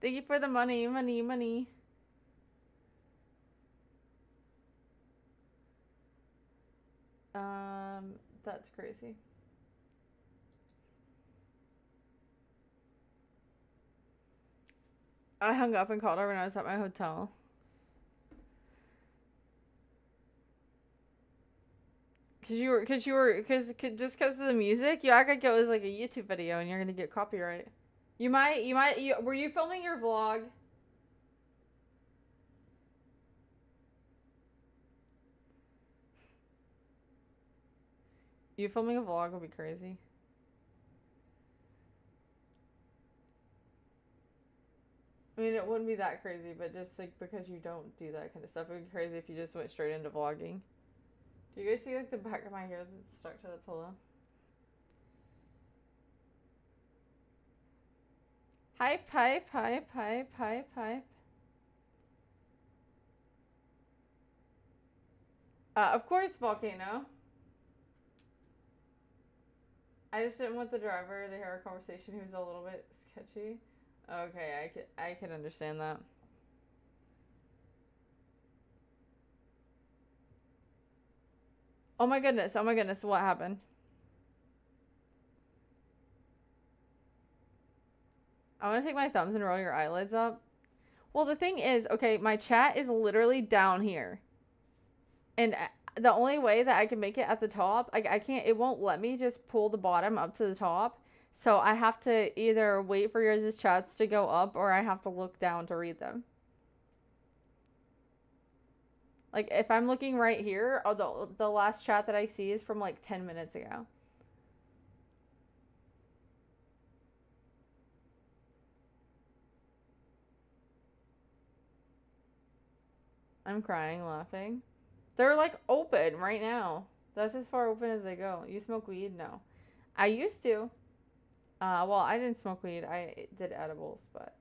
Speaker 1: Thank you for the money, money, money. That's crazy. I hung up and called her when I was at my hotel. Just because of the music, you act like it was like a YouTube video and you're gonna get copyright. Were you filming your vlog? You filming a vlog would be crazy. I mean, it wouldn't be that crazy, but just like because you don't do that kind of stuff, it would be crazy if you just went straight into vlogging. Do you guys see like the back of my hair that's stuck to the pillow? Hype, hype, hype, hype, hype, hype. Of course, Volcano. I just didn't want the driver to hear our conversation. He was a little bit sketchy. Okay, I can understand that. Oh my goodness, what happened? I want to take my thumbs and roll your eyelids up. Well, the thing is, okay, my chat is literally down here. And the only way that I can make it at the top, I can't, it won't let me just pull the bottom up to the top. So I have to either wait for yours' chats to go up or I have to look down to read them. Like, if I'm looking right here, oh, the last chat that I see is from like 10 minutes ago. I'm crying, laughing. They're like open right now. That's as far open as they go. You smoke weed? No. I used to. Well, I didn't smoke weed. I did edibles, but.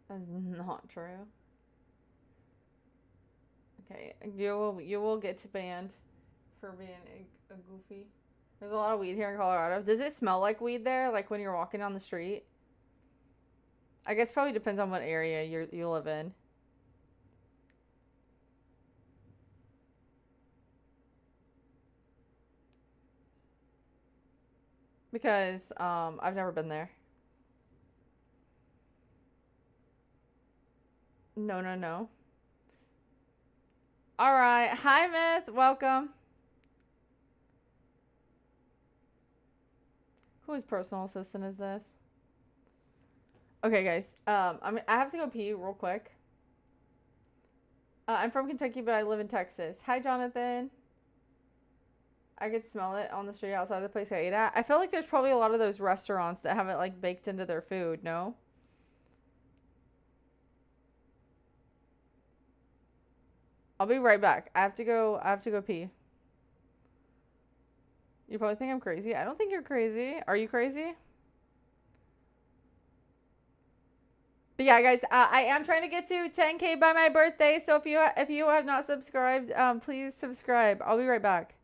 Speaker 1: That's not true. Okay, you will get to banned for being a goofy. There's a lot of weed here in Colorado. Does it smell like weed there? Like when you're walking down the street? I guess probably depends on what area you live in. Because I've never been there. No, no, no. All right. Hi, Myth. Welcome. Whose personal assistant is this? Okay, guys. I have to go pee real quick. I'm from Kentucky, but I live in Texas. Hi, Jonathan. I could smell it on the street outside the place I ate at. I feel like there's probably a lot of those restaurants that have it like baked into their food, no? I'll be right back. I have to go pee. You probably think I'm crazy. I don't think you're crazy. Are you crazy? But yeah, guys, I am trying to get to 10K by my birthday. So if you have not subscribed, please subscribe. I'll be right back.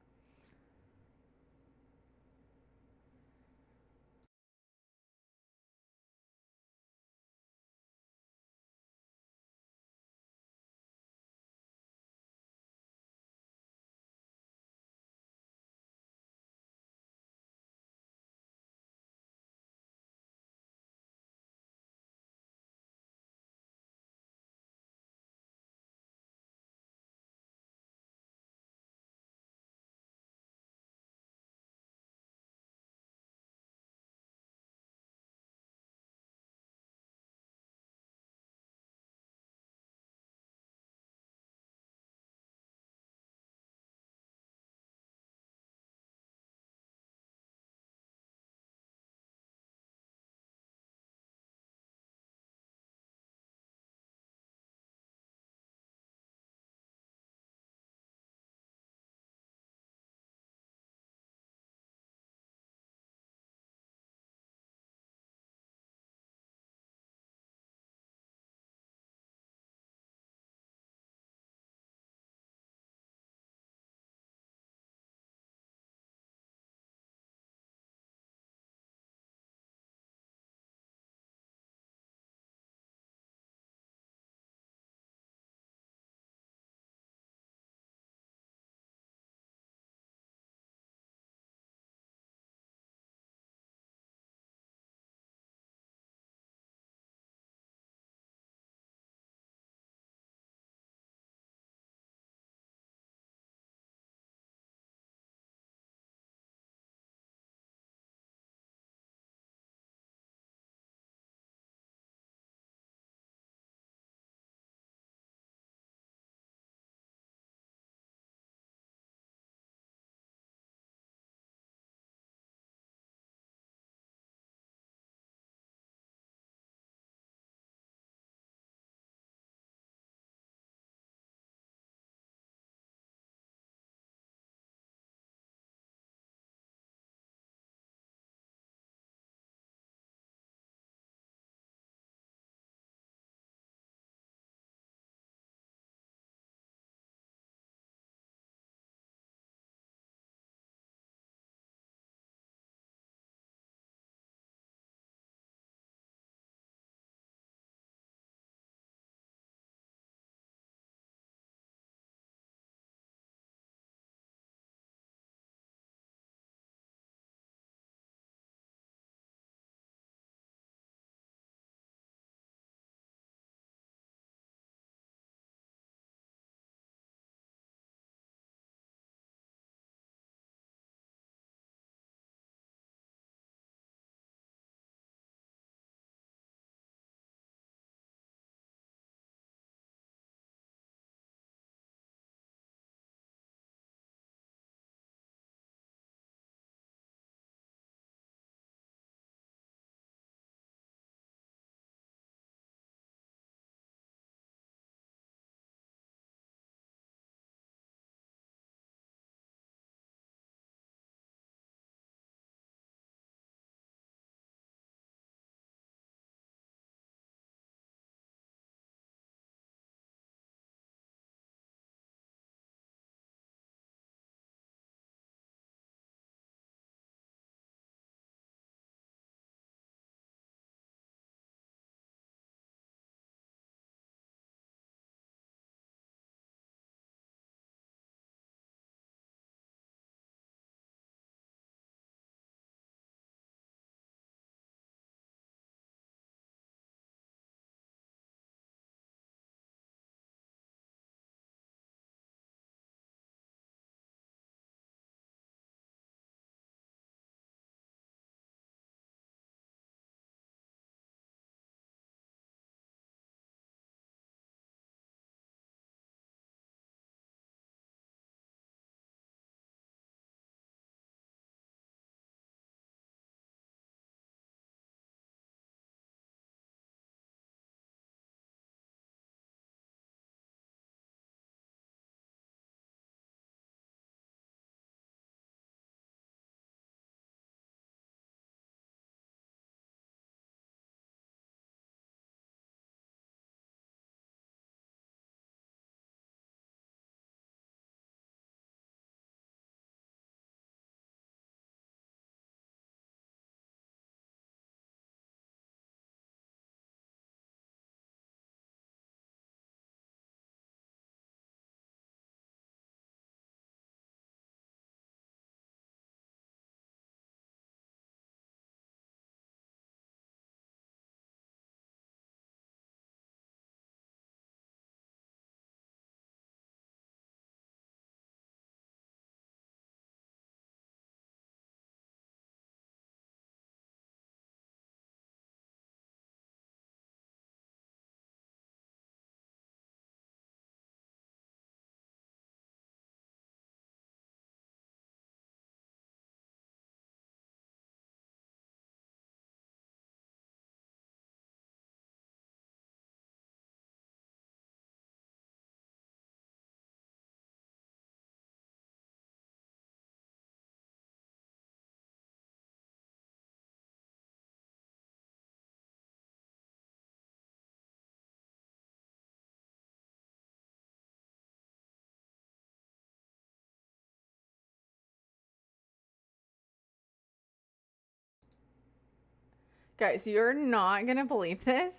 Speaker 1: Guys, you're not gonna believe this.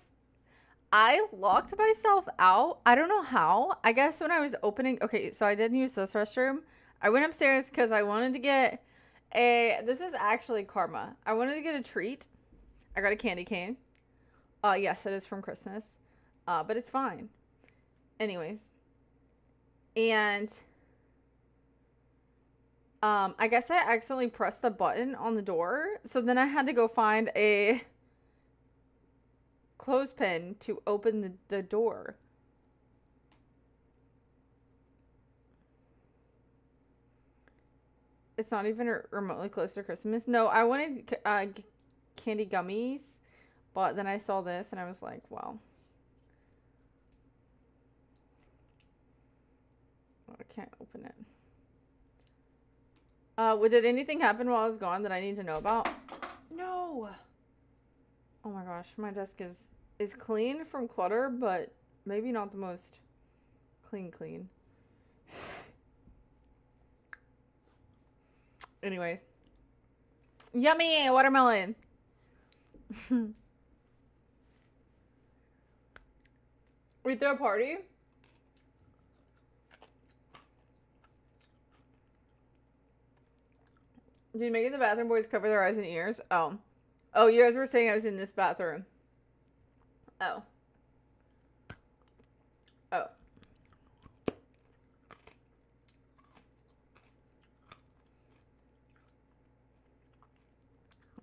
Speaker 1: I locked myself out. I don't know how. I guess when I was opening. Okay, so I didn't use this restroom. I went upstairs because I wanted to get a. This is actually karma. I wanted to get a treat. I got a candy cane. Yes, it is from Christmas. But it's fine. Anyways. And I guess I accidentally pressed the button on the door. So then I had to go find a clothespin to open the door. It's not even remotely close to Christmas. No, I wanted candy gummies. But then I saw this and I was like, wow. Oh, I can't open it. Did anything happen while I was gone that I need to know about? No. Oh my gosh, my desk is clean from clutter, but maybe not the most clean. Anyways. Yummy watermelon. We threw a party. Did you make it in the bathroom? Boys cover their eyes and ears. Oh, you guys were saying I was in this bathroom. Oh.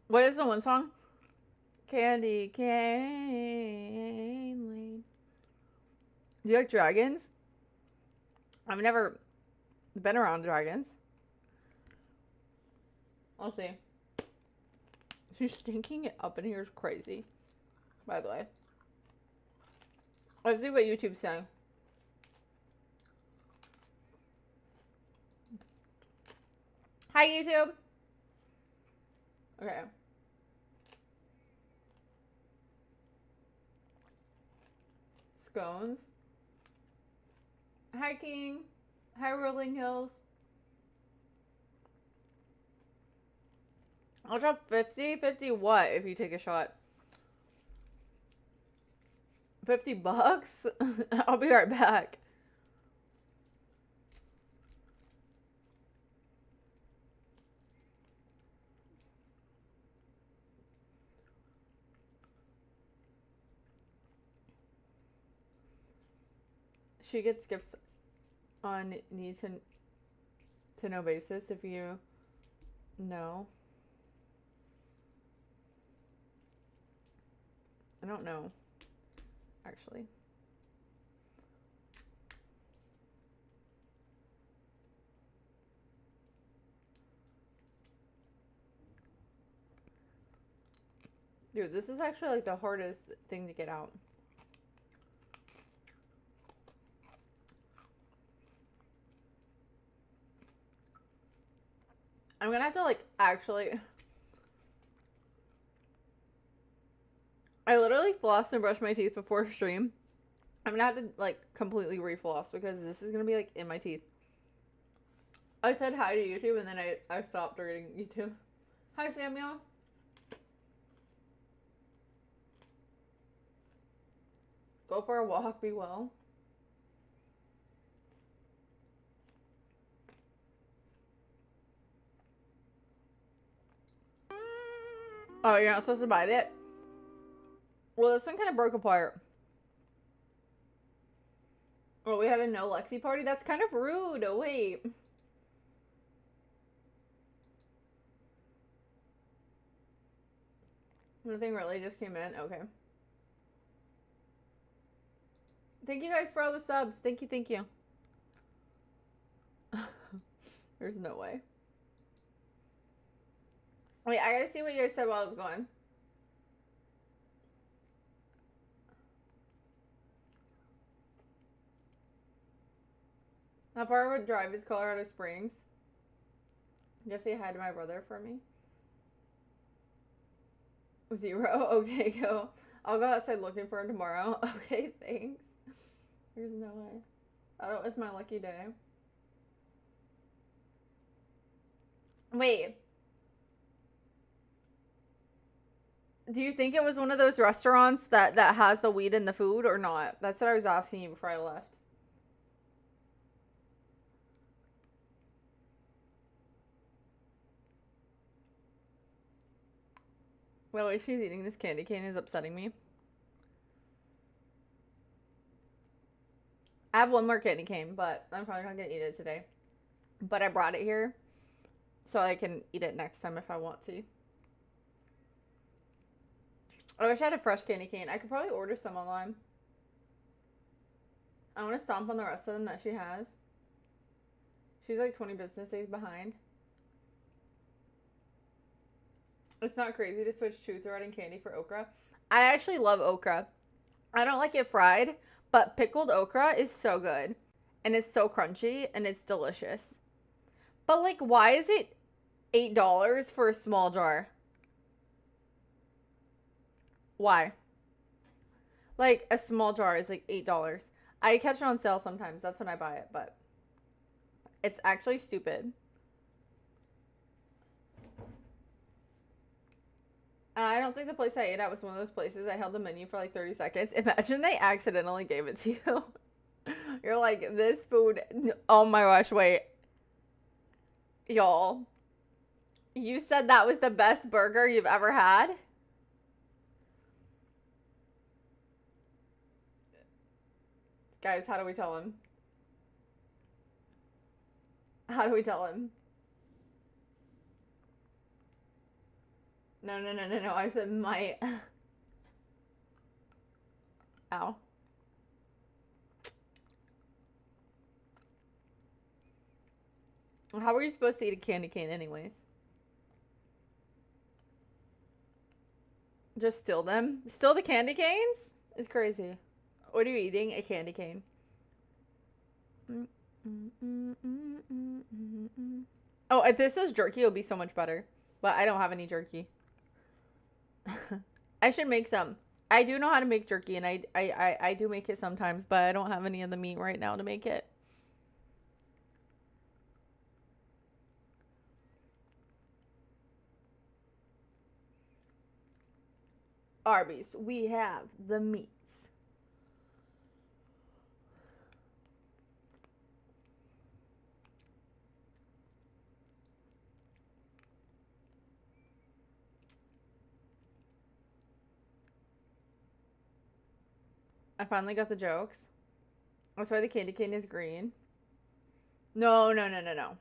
Speaker 1: What is the one song? Candy cane lane. Do you like dragons? I've never been around dragons. I'll see. She's stinking it up in here is crazy. By the way. Let's see what YouTube's saying. Hi, YouTube. Okay. Scones. Hiking. High rolling hills. I'll drop 50. 50 what if you take a shot? 50 bucks? I'll be right back. She gets gifts on need to know basis if you know. I don't know, actually. Dude, this is actually like the hardest thing to get out. I'm gonna have to like actually... I literally flossed and brushed my teeth before stream. I'm gonna have to like completely refloss because this is gonna be like in my teeth. I said hi to YouTube and then I stopped reading YouTube. Hi Samuel. Go for a walk, be well. Oh, you're not supposed to bite it? Well, this one kind of broke apart. Well, we had a no Lexi party? That's kind of rude. Oh, wait. Nothing really just came in? Okay. Thank you guys for all the subs. Thank you, thank you. There's no way. Wait, I gotta see what you guys said while I was gone. How far of a drive is Colorado Springs? Just say hi to my brother for me. 0? Okay, go. I'll go outside looking for him tomorrow. Okay, thanks. There's no way. Oh, it's my lucky day. Wait. Do you think it was one of those restaurants that has the weed in the food or not? That's what I was asking you before I left. The way she's eating this candy cane is upsetting me. I have one more candy cane, but I'm probably not going to eat it today. But I brought it here so I can eat it next time if I want to. I wish I had a fresh candy cane. I could probably order some online. I want to stomp on the rest of them that she has. She's like 20 business days behind. It's not crazy to switch True Thread and candy for okra. I actually love okra. I don't like it fried, but pickled okra is so good. And it's so crunchy and it's delicious. But like, why is it $8 for a small jar? Why? Like, a small jar is like $8. I catch it on sale sometimes. That's when I buy it, but it's actually stupid. I don't think the place I ate at was one of those places I held the menu for like 30 seconds. Imagine they accidentally gave it to you. You're like, this food, oh my gosh, wait. Y'all, you said that was the best burger you've ever had? Guys, how do we tell him? How do we tell him? No. I said might. Ow. How were you supposed to eat a candy cane anyways? Just steal them? Steal the candy canes? It's crazy. What are you eating? A candy cane. Oh, if this was jerky, it would be so much better. But I don't have any jerky. I should make some. I do know how to make jerky, and I do make it sometimes, but I don't have any of the meat right now to make it. Arby's, we have the meats. I finally got the jokes. That's why the candy cane is green. No. No.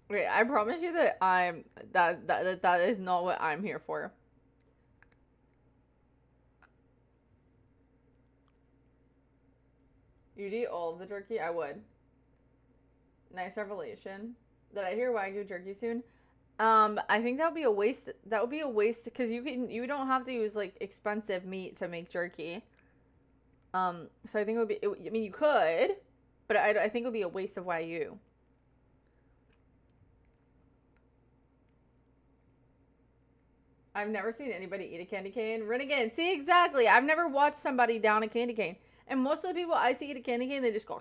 Speaker 1: Wait, I promise you that that is not what I'm here for. You'd eat all of the jerky? I would. Nice revelation. Did I hear Wagyu jerky soon? I think that would be a waste. That would be a waste because you don't have to use like expensive meat to make jerky. So I think it would be. I mean, you could, but I think it would be a waste of Wagyu. I've never seen anybody eat a candy cane. Renegade. See, exactly. I've never watched somebody down a candy cane. And most of the people I see eat a candy cane, they just go,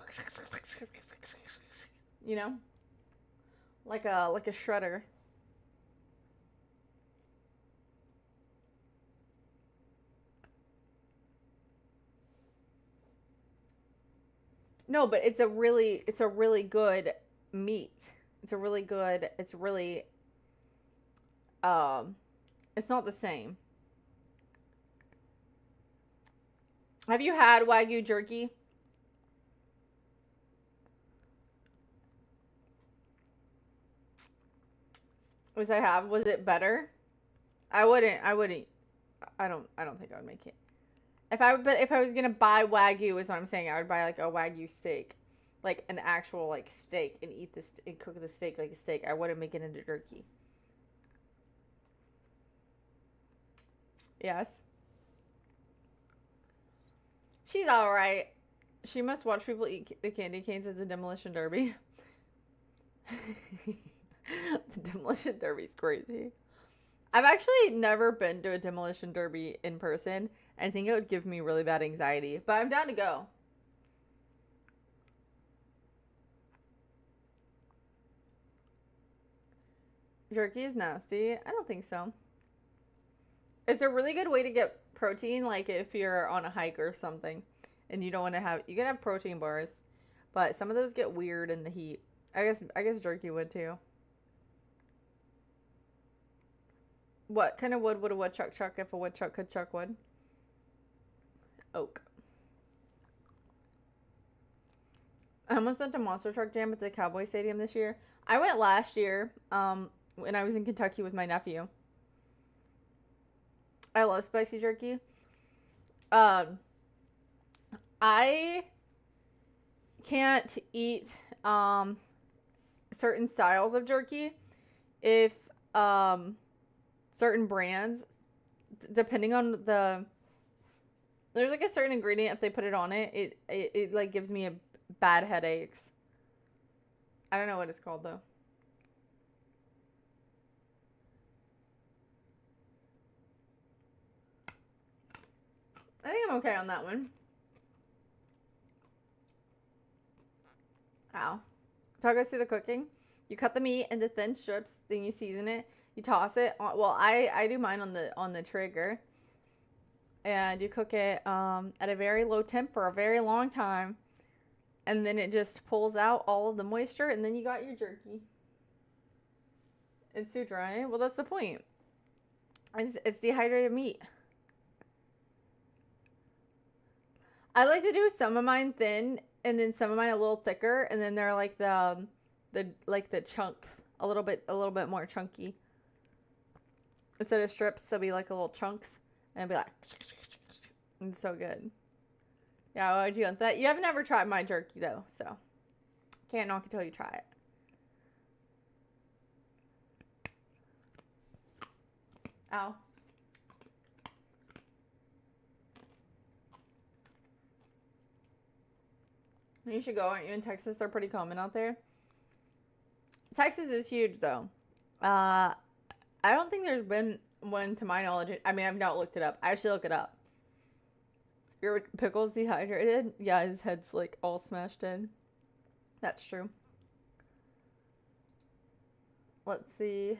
Speaker 1: you know, like a shredder. No, but it's a really good meat. It's not the same. Have you had Wagyu jerky? Was it better? I don't think I would make it. If I was gonna buy Wagyu, is what I'm saying, I would buy like a Wagyu steak. Like an actual like steak and eat this and cook the steak like a steak. I wouldn't make it into jerky. Yes. She's alright. She must watch people eat the candy canes at the Demolition Derby. The Demolition Derby's crazy. I've actually never been to a demolition derby in person. I think it would give me really bad anxiety, but I'm down to go. Jerky is nasty. I don't think so. It's a really good way to get protein, like if you're on a hike or something and you don't want to have, you can have protein bars, but some of those get weird in the heat. I guess jerky would too. What kind of wood would a woodchuck chuck if a woodchuck could chuck wood? Oak. I almost went to Monster Truck Jam at the Cowboy Stadium this year. I went last year, when I was in Kentucky with my nephew. I love spicy jerky. I can't eat certain styles of jerky if certain brands, depending on there's like a certain ingredient, if they put it on it, it like gives me a bad headaches. I don't know what it's called though. I think I'm okay on that one. Ow. Talk us through the cooking. You cut the meat into thin strips, then you season it. You toss it. Well, I do mine on the trigger, and you cook it at a very low temp for a very long time, and then it just pulls out all of the moisture, and then you got your jerky. It's too dry. Well, that's the point. It's dehydrated meat. I like to do some of mine thin, and then some of mine a little thicker, and then they're like the chunks a little bit more chunky. Instead of strips, they'll be like little chunks, and it'll be like, it's so good. Yeah, what would you want that? You haven't ever tried my jerky though, so can't knock it till you try it. Ow. You should go, aren't you? In Texas, they're pretty common out there. Texas is huge, though. I don't think there's been one to my knowledge. I mean, I've not looked it up. I should look it up. Your pickle's dehydrated? Yeah, his head's like all smashed in. That's true. Let's see.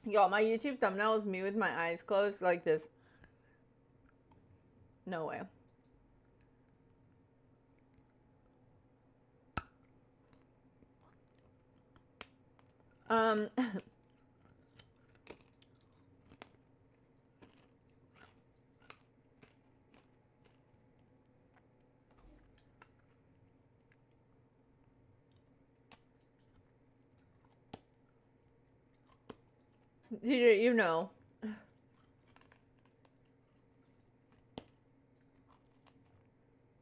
Speaker 1: Y'all, my YouTube thumbnail is me with my eyes closed like this. No way. You know.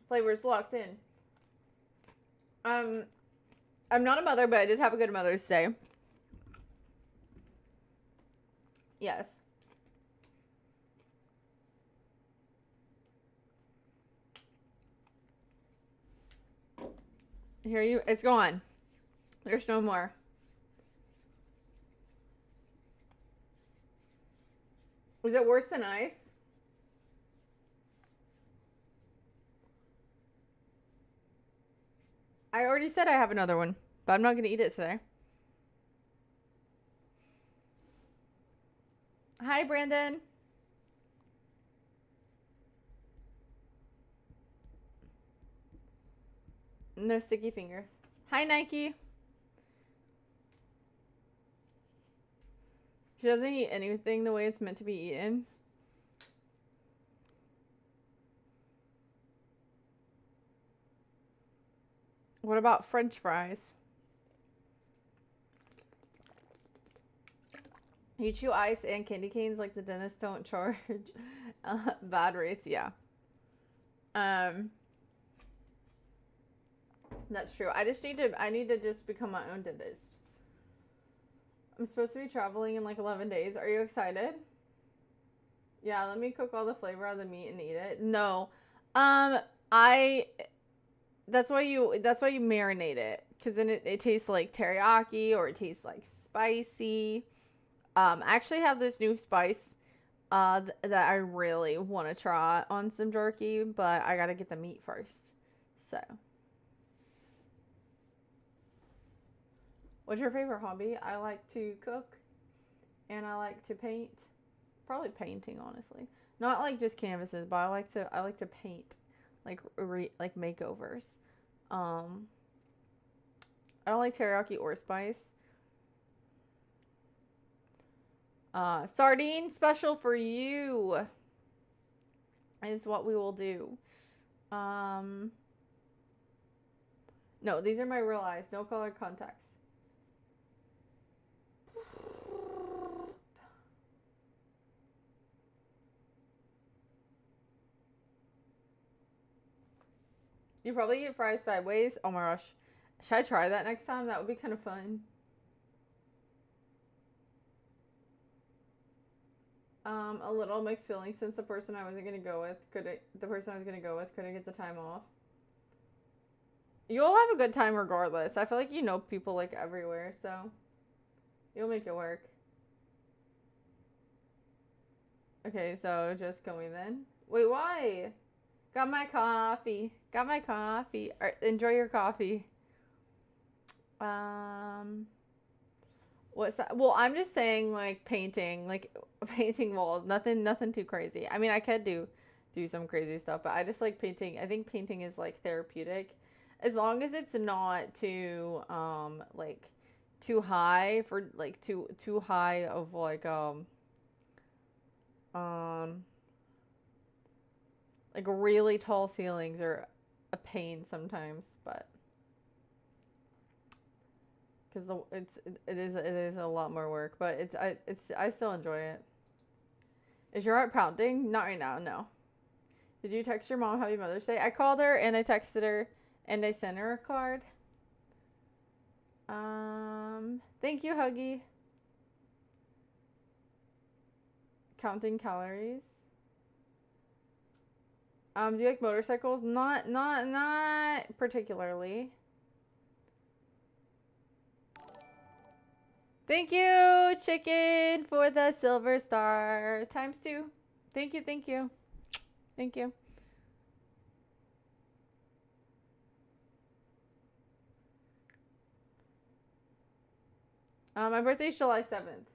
Speaker 1: Flavors locked in. I'm not a mother, but I did have a good Mother's Day. Yes. It's gone. There's no more. Is it worse than ice? I already said I have another one, but I'm not going to eat it today. Hi, Brandon. No sticky fingers. Hi, Nike. She doesn't eat anything the way it's meant to be eaten. What about French fries? You chew ice and candy canes like the dentists don't charge. Bad rates, yeah. That's true. I need to just become my own dentist. I'm supposed to be traveling in like 11 days. Are you excited? Yeah, let me cook all the flavor out of the meat and eat it. No. I that's why you marinate it, cuz then it tastes like teriyaki, or it tastes like spicy. I actually have this new spice that I really want to try on some jerky, but I got to get the meat first. So, what's your favorite hobby? I like to cook and I like to paint. Probably painting, honestly. Not like just canvases, but I like to paint, like like makeovers. I don't like teriyaki or spice. Sardine special for you is what we will do. No, these are my real eyes. No colored contacts. You probably eat fries sideways. Oh my gosh. Should I try that next time? That would be kind of fun. A little mixed feelings since the person I was gonna go with couldn't get the time off. You'll have a good time regardless. I feel like you know people like everywhere, so you'll make it work. Okay, so just going then. Wait, why? Got my coffee. Enjoy your coffee. What's that? Well, I'm just saying, like, painting walls. Nothing too crazy. I mean, I could do some crazy stuff, but I just like painting. I think painting is like therapeutic, as long as it's not too like too high for like too high of like like really tall ceilings are a pain sometimes, but because it is a lot more work, but I still enjoy it. Is your heart pounding? Not right now, no. Did you text your mom Happy Mother's Day? I called her and I texted her and I sent her a card. Thank you, Huggy. Counting calories. Do you like motorcycles? Not particularly. Thank you, Chicken, for the silver star ×2. Thank you. My birthday's July 7th.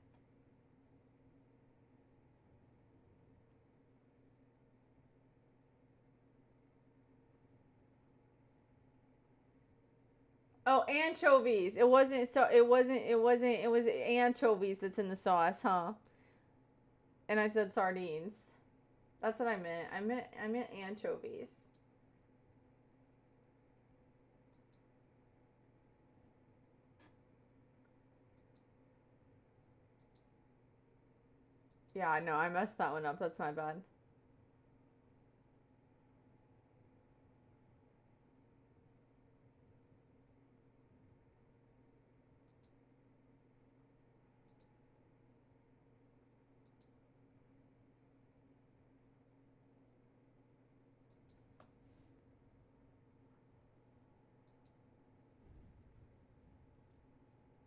Speaker 1: Oh, anchovies. It was anchovies that's in the sauce, huh? And I said sardines. That's what I meant. I meant anchovies. Yeah, I know. I messed that one up. That's my bad.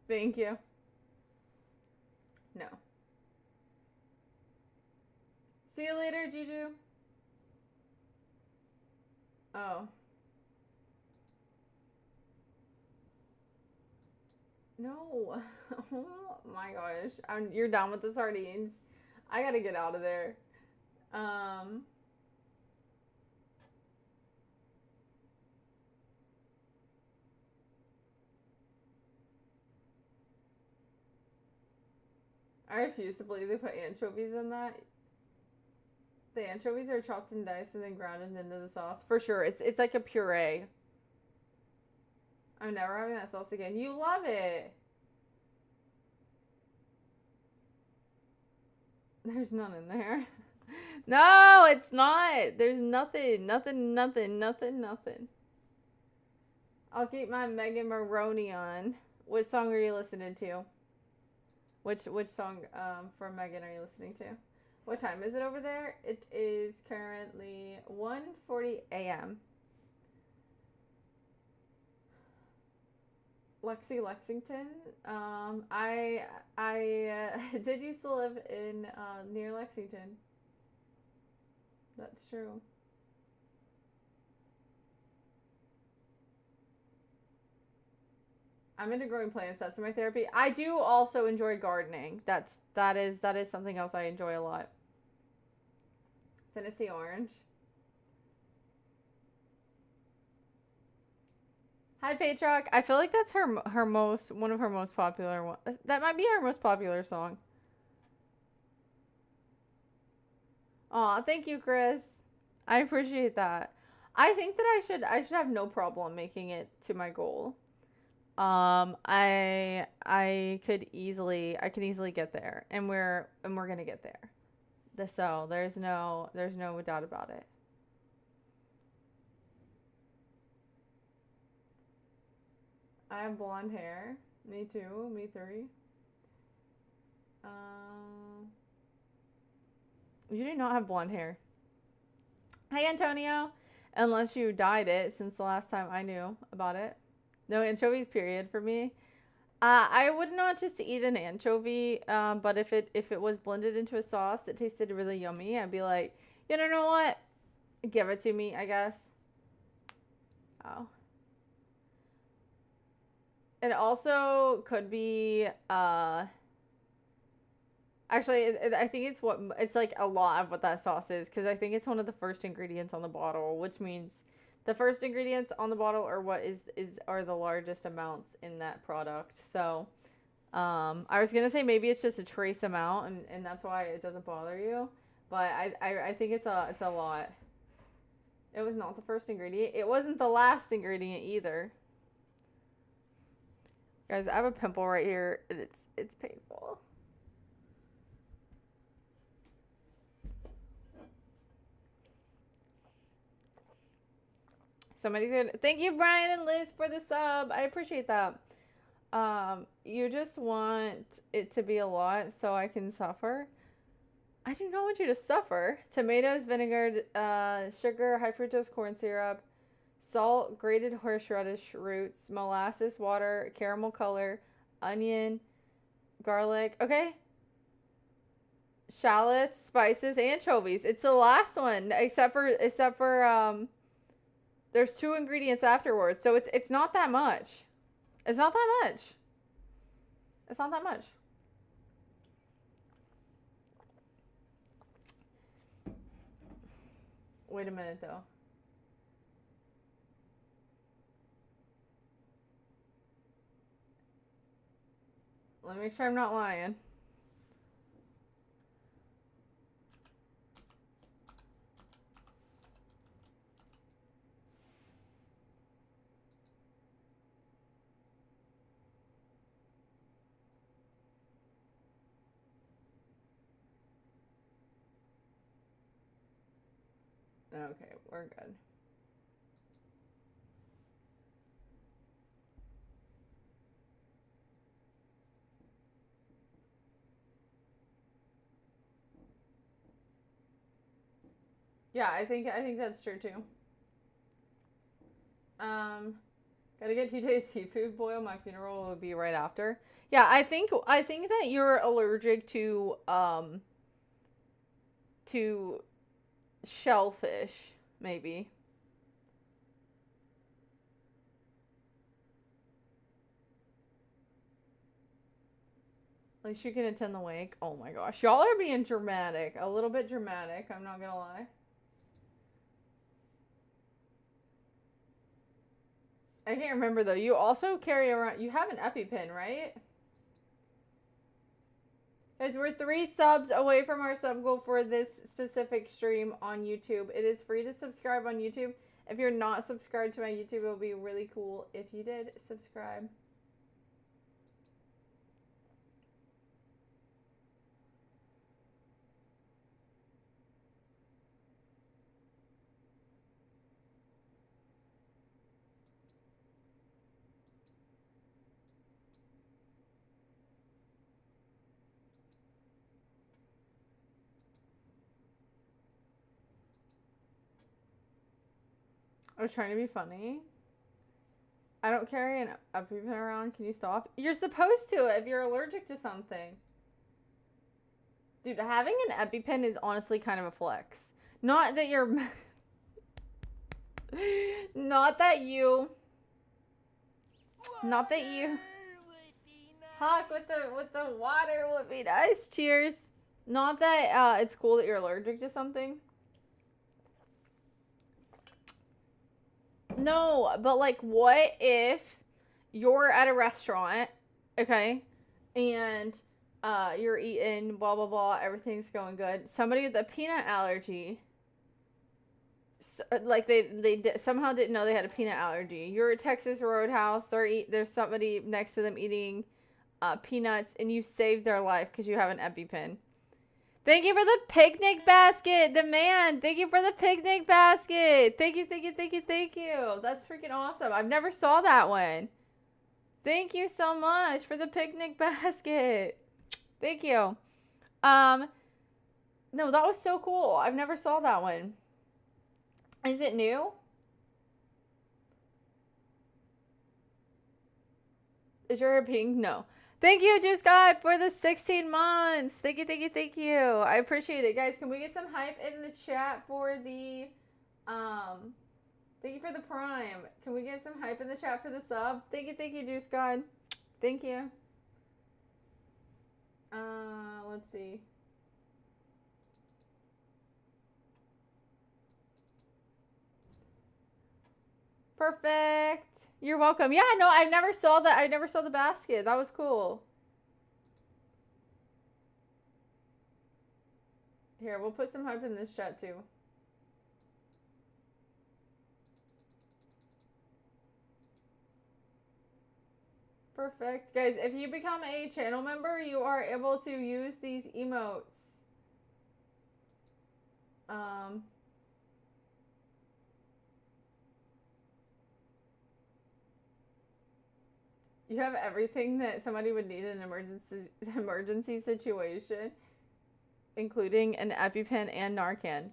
Speaker 1: Thank you. No. See you later, Juju. Oh. No. Oh my gosh. You're done with the sardines. I gotta get out of there. I refuse to believe they put anchovies in that. The anchovies are chopped and diced and then grounded into the sauce. For sure. It's like a puree. I'm never having that sauce again. You love it. There's none in there. No, it's not. There's nothing. I'll keep my Megan Maroney on. Which song are you listening to? Which song from Megan are you listening to? What time is it over there? It is currently 1:40 a.m. Lexington. I did used to live in near Lexington. That's true. I'm into growing plants. That's my therapy. I do also enjoy gardening. That is something else I enjoy a lot. Tennessee orange. Hi, Paytrock. I feel like that's one of her most popular one. That might be her most popular song. Aw, thank you, Chris. I appreciate that. I think that I should have no problem making it to my goal. I could easily get there, and we're gonna get there. So there's no doubt about it. I have blonde hair. Me too. Me three. You do not have blonde hair. Hey, Antonio. Unless you dyed it since the last time I knew about it. No anchovies, period, for me. I would not just eat an anchovy, but if it was blended into a sauce that tasted really yummy, I'd be like, you know what? Give it to me, I guess. Oh. It also could be, actually, I think it's like a lot of what that sauce is, because I think it's one of the first ingredients on the bottle, which means the first ingredients on the bottle are what are the largest amounts in that product. So, I was gonna say maybe it's just a trace amount, and that's why it doesn't bother you. But I think it's a lot. It was not the first ingredient. It wasn't the last ingredient either. Guys, I have a pimple right here, and it's painful. Somebody's good. Thank you, Brian and Liz, for the sub. I appreciate that. You just want it to be a lot so I can suffer. I do not want you to suffer. Tomatoes, vinegar, sugar, high fructose corn syrup, salt, grated horseradish roots, molasses, water, caramel color, onion, garlic. Okay. Shallots, spices, anchovies. It's the last one, except for there's 2 ingredients afterwards, so it's not that much. It's not that much. It's not that much. Wait a minute, though. Let me make sure I'm not lying. Okay, we're good. Yeah, I think that's true too. Gotta get TJ's seafood boil. My funeral will be right after. Yeah, I think that you're allergic to shellfish, maybe. At least you can attend the wake. Oh my gosh, y'all are being dramatic. A little bit dramatic, I'm not gonna lie. I can't remember though. You also carry around, you have an EpiPen, right? Guys, we're 3 subs away from our sub goal for this specific stream on YouTube. It is free to subscribe on YouTube. If you're not subscribed to my YouTube, it would be really cool if you did subscribe. I was trying to be funny. I don't carry an EpiPen around. Can you stop? You're supposed to if you're allergic to something. Dude, having an EpiPen is honestly kind of a flex. Not that you're... Not that you... Hawk with the water would be nice. Cheers. Not that it's cool that you're allergic to something. No, but like, what if you're at a restaurant, okay, and you're eating, blah blah blah, everything's going good. Somebody with a peanut allergy, like they somehow didn't know they had a peanut allergy. You're at Texas Roadhouse. There's somebody next to them eating peanuts, and you saved their life because you have an EpiPen. Thank you for the picnic basket, the man. Thank you for the picnic basket. Thank you. That's freaking awesome. I've never saw that one. Thank you so much for the picnic basket. Thank you. No, that was so cool. I've never saw that one. Is it new? Is your hair pink? No. Thank you, Juice God, for the 16 months. Thank you. I appreciate it. Guys, can we get some hype in the chat for the, thank you for the Prime. Can we get some hype in the chat for the sub? Thank you, Juice God. Thank you. Let's see. Perfect. You're welcome. Yeah, no, I never saw that. I never saw the basket. That was cool. Here, we'll put some hype in this chat too. Perfect. Guys, if you become a channel member, you are able to use these emotes. You have everything that somebody would need in an emergency situation, including an EpiPen and Narcan.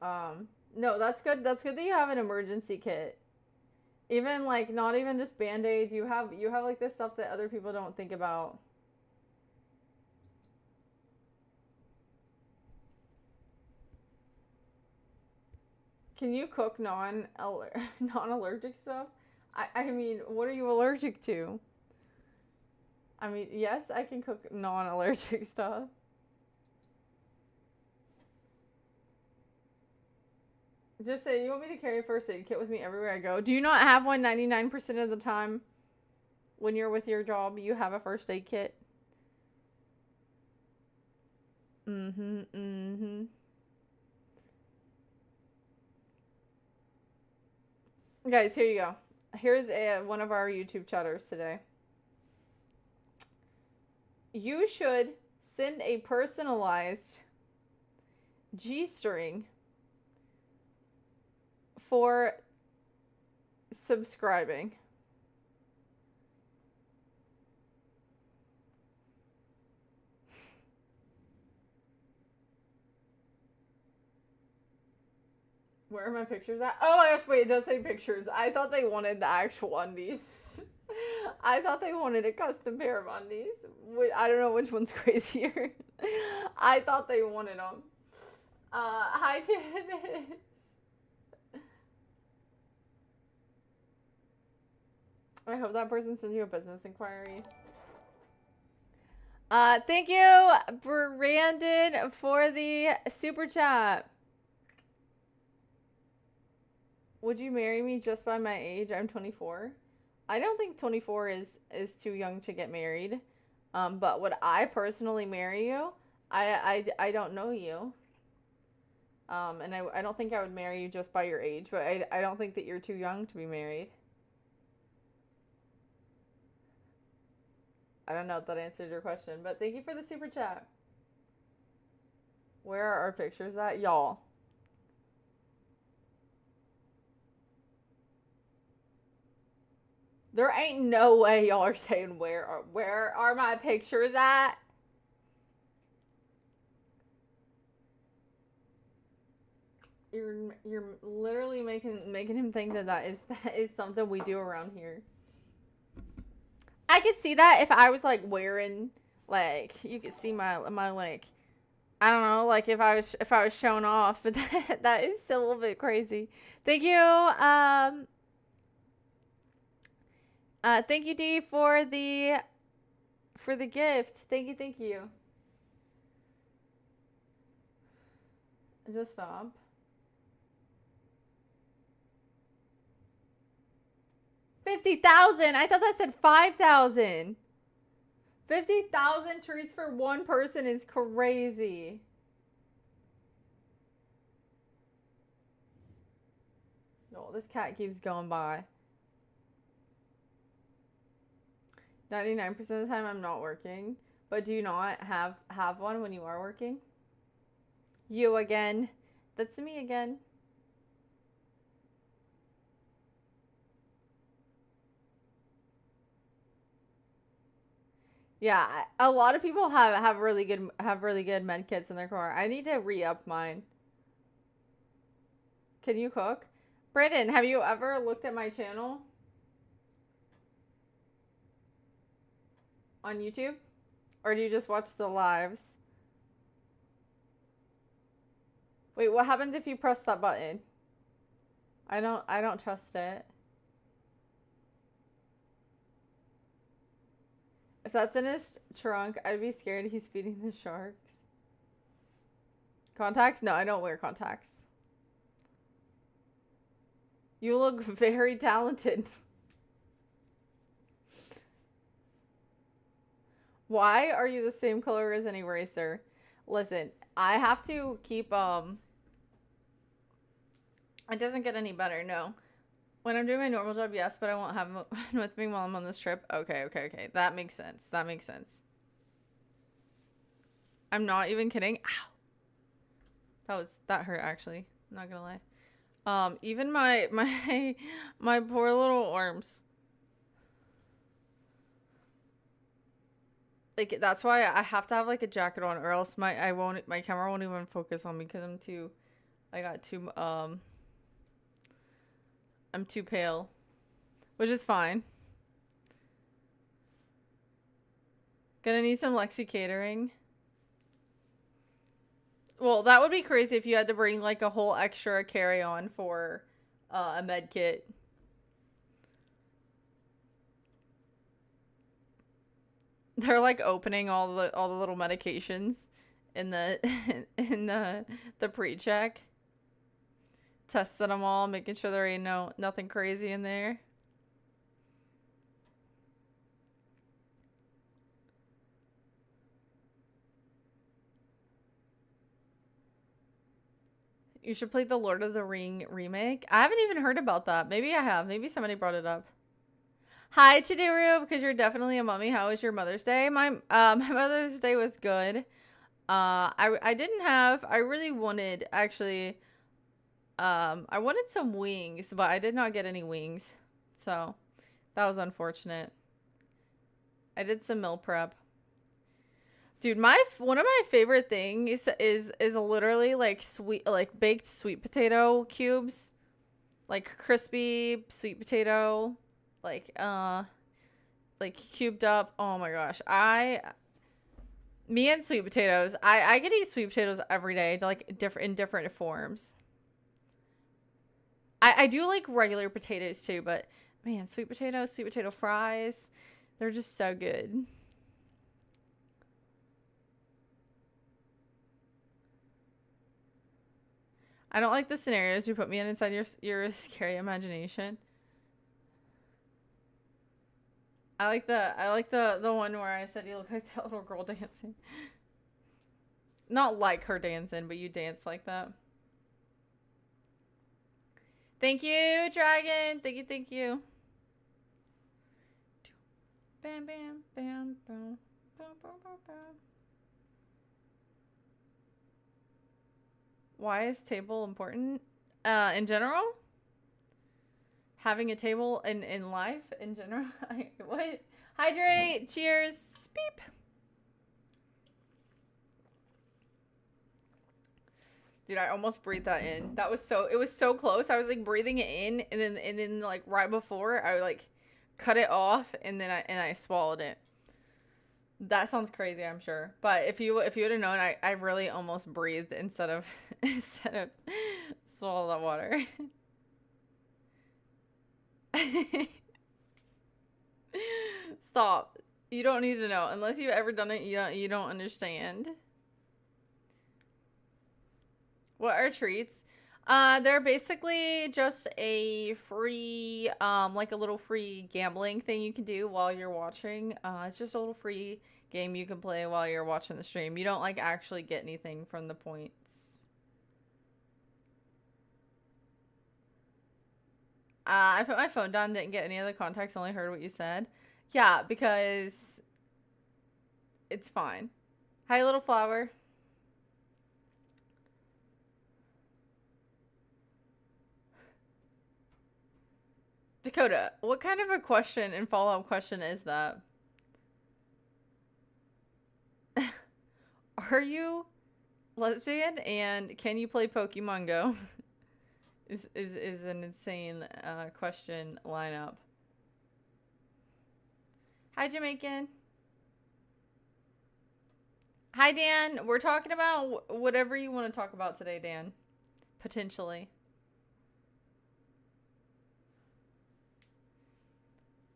Speaker 1: No, that's good. That's good that you have an emergency kit. Even like not even just Band-Aids, you have like this stuff that other people don't think about. Can you cook non-allergic stuff? I mean, what are you allergic to? I mean, yes, I can cook non-allergic stuff. Just say, you want me to carry a first aid kit with me everywhere I go? Do you not have one 99% of the time when you're with your job? You have a first aid kit? Guys, here you go. Here's one of our YouTube chatters today. You should send a personalized G-string for subscribing. Where are my pictures at? Oh my gosh, wait, it does say pictures. I thought they wanted the actual undies. I thought they wanted a custom pair of undies. I don't know which one's crazier. I thought they wanted them. Hi, Dennis. I hope that person sends you a business inquiry. Thank you, Brandon, for the super chat. Would you marry me just by my age? I'm 24. I don't think 24 is too young to get married. But would I personally marry you? I don't know you. And I don't think I would marry you just by your age, but I don't think that you're too young to be married. I don't know if that answered your question, but thank you for the super chat. Where are our pictures at? Y'all. There ain't no way y'all are saying where are my pictures at? You're literally making him think that is something we do around here. I could see that if I was like wearing, like, you could see my like, I don't know, like if I was showing off, but that is still a little bit crazy. Thank you, thank you, D, for the gift. Thank you. Just stop. $50,000. I thought that said 5,000. 50,000 treats for one person is crazy. No, this cat keeps going by. 99% of the time I'm not working. But do you not have one when you are working? You again. That's me again. Yeah, a lot of people have really good med kits in their car. I need to re-up mine. Can you cook? Brandon, have you ever looked at my channel on YouTube? Or do you just watch the lives? Wait, what happens if you press that button? I don't trust it. If that's in his trunk, I'd be scared he's feeding the sharks. Contacts? No, I don't wear contacts. You look very talented. Why are you the same color as an eraser? Listen, I have to keep, it doesn't get any better, no. When I'm doing my normal job, yes, but I won't have him with me while I'm on this trip. Okay. That makes sense. I'm not even kidding. Ow. That hurt, actually. I'm not gonna lie. Even my poor little arms. Like, that's why I have to have, like, a jacket on, or else my camera won't even focus on me, because I'm too pale, which is fine. Gonna need some Lexi catering. Well, that would be crazy if you had to bring, like, a whole extra carry-on for a med kit. They're, like, opening all the little medications in the in the pre-check. Testing them all, making sure there ain't nothing crazy in there. You should play the Lord of the Ring remake. I haven't even heard about that. Maybe I have. Maybe somebody brought it up. Hi, Chidiru, because you're definitely a mummy. How was your Mother's Day? My Mother's Day was good. I really wanted, actually, I wanted some wings, but I did not get any wings. So, that was unfortunate. I did some meal prep. Dude, one of my favorite things is literally, like, baked sweet potato cubes. Like, crispy sweet potato, like cubed up. Oh my gosh. Me and sweet potatoes. I could eat sweet potatoes every day, like, in different forms. I do like regular potatoes too, but man, sweet potato fries, they're just so good. I don't like the scenarios you put me in inside your scary imagination. I like the one where I said you look like that little girl dancing. Not like her dancing, but you dance like that. Thank you, Dragon. Thank you. Bam, bam, bam, bam, bam, bam, bam. Why is table important? In general? Having a table in life in general? What? Hydrate! Cheers! Beep! Dude, I almost breathed that in. That was so, it was so close. I was like breathing it in, and then like right before I like cut it off, and then I swallowed it. That sounds crazy, I'm sure. But if you would have known, I really almost breathed instead of instead of swallow that water. Stop. You don't need to know. Unless you've ever done it, you don't understand. What are treats? They're basically just a free, like a little free gambling thing you can do while you're watching. It's just a little free game you can play while you're watching the stream. You don't like actually get anything from the points. I put my phone down, didn't get any of the context, only heard what you said. Yeah, because it's fine. Hi, little flower. Dakota, what kind of a question and follow-up question is that? Are you lesbian and can you play Pokemon Go? is an insane question lineup. Hi, Jamaican. Hi, Dan. We're talking about whatever you want to talk about today, Dan. Potentially.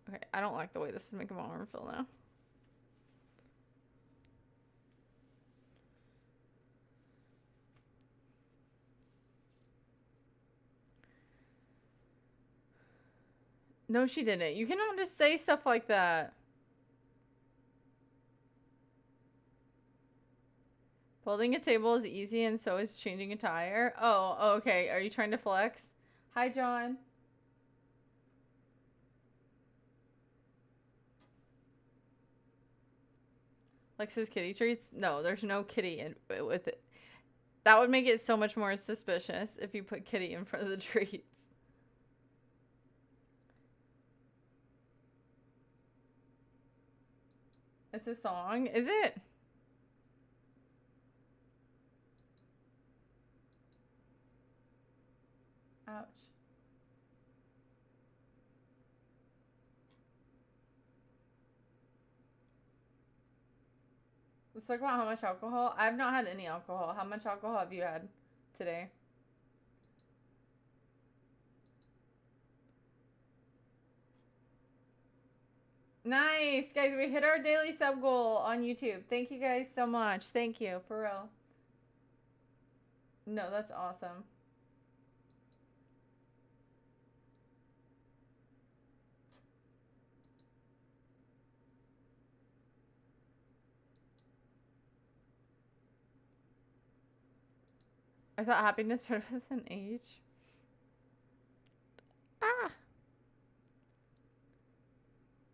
Speaker 1: Okay, I don't like the way this is making my arm feel now. No, she didn't. You cannot just say stuff like that. Building a table is easy and so is changing a tire. Oh, okay. Are you trying to flex? Hi, John. Lex's kitty treats? No, there's no kitty in with it. That would make it so much more suspicious if you put kitty in front of the treats. It's a song, is it? Ouch. Let's talk about how much alcohol. I've not had any alcohol. How much alcohol have you had today? Nice, guys. We hit our daily sub goal on YouTube. Thank you guys so much. Thank you, for real. No, that's awesome. I thought happiness started with an H. Ah.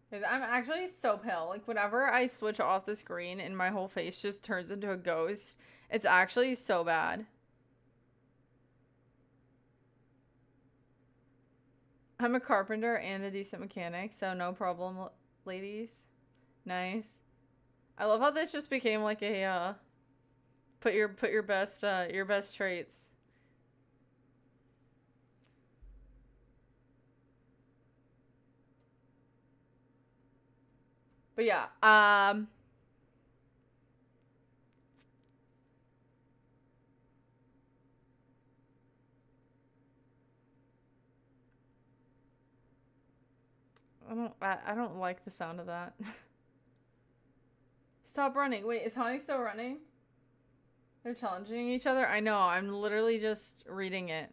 Speaker 1: Because I'm actually so pale. Like, whenever I switch off the screen and my whole face just turns into a ghost, it's actually so bad. I'm a carpenter and a decent mechanic, so no problem, ladies. Nice. I love how this just became like a put your best traits. But yeah, I don't like the sound of that. Stop running. Wait, is Honey still running? They're challenging each other? I know, I'm literally just reading it.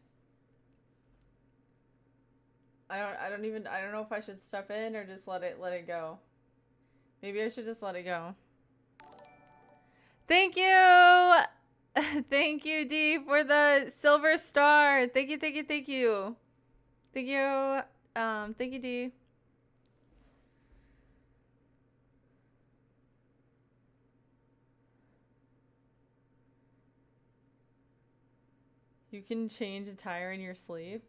Speaker 1: I don't know if I should step in or just let it go. Maybe I should just let it go. Thank you! Thank you, D, for the silver star. Thank you, thank you, thank you. Thank you. Thank you, D. You can change a tire in your sleep.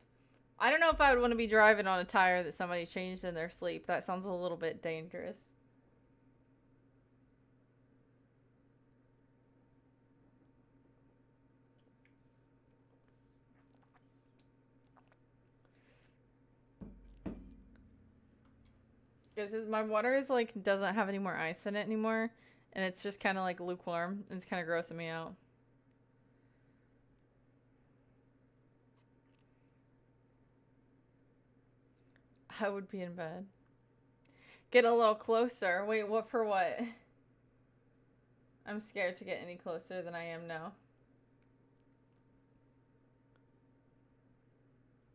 Speaker 1: I don't know if I would want to be driving on a tire that somebody changed in their sleep. That sounds a little bit dangerous. Guys, my water is like doesn't have any more ice in it anymore, and it's just kind of like lukewarm. It's kind of grossing me out. I would be in bed. Get a little closer. Wait, what for what? I'm scared to get any closer than I am now.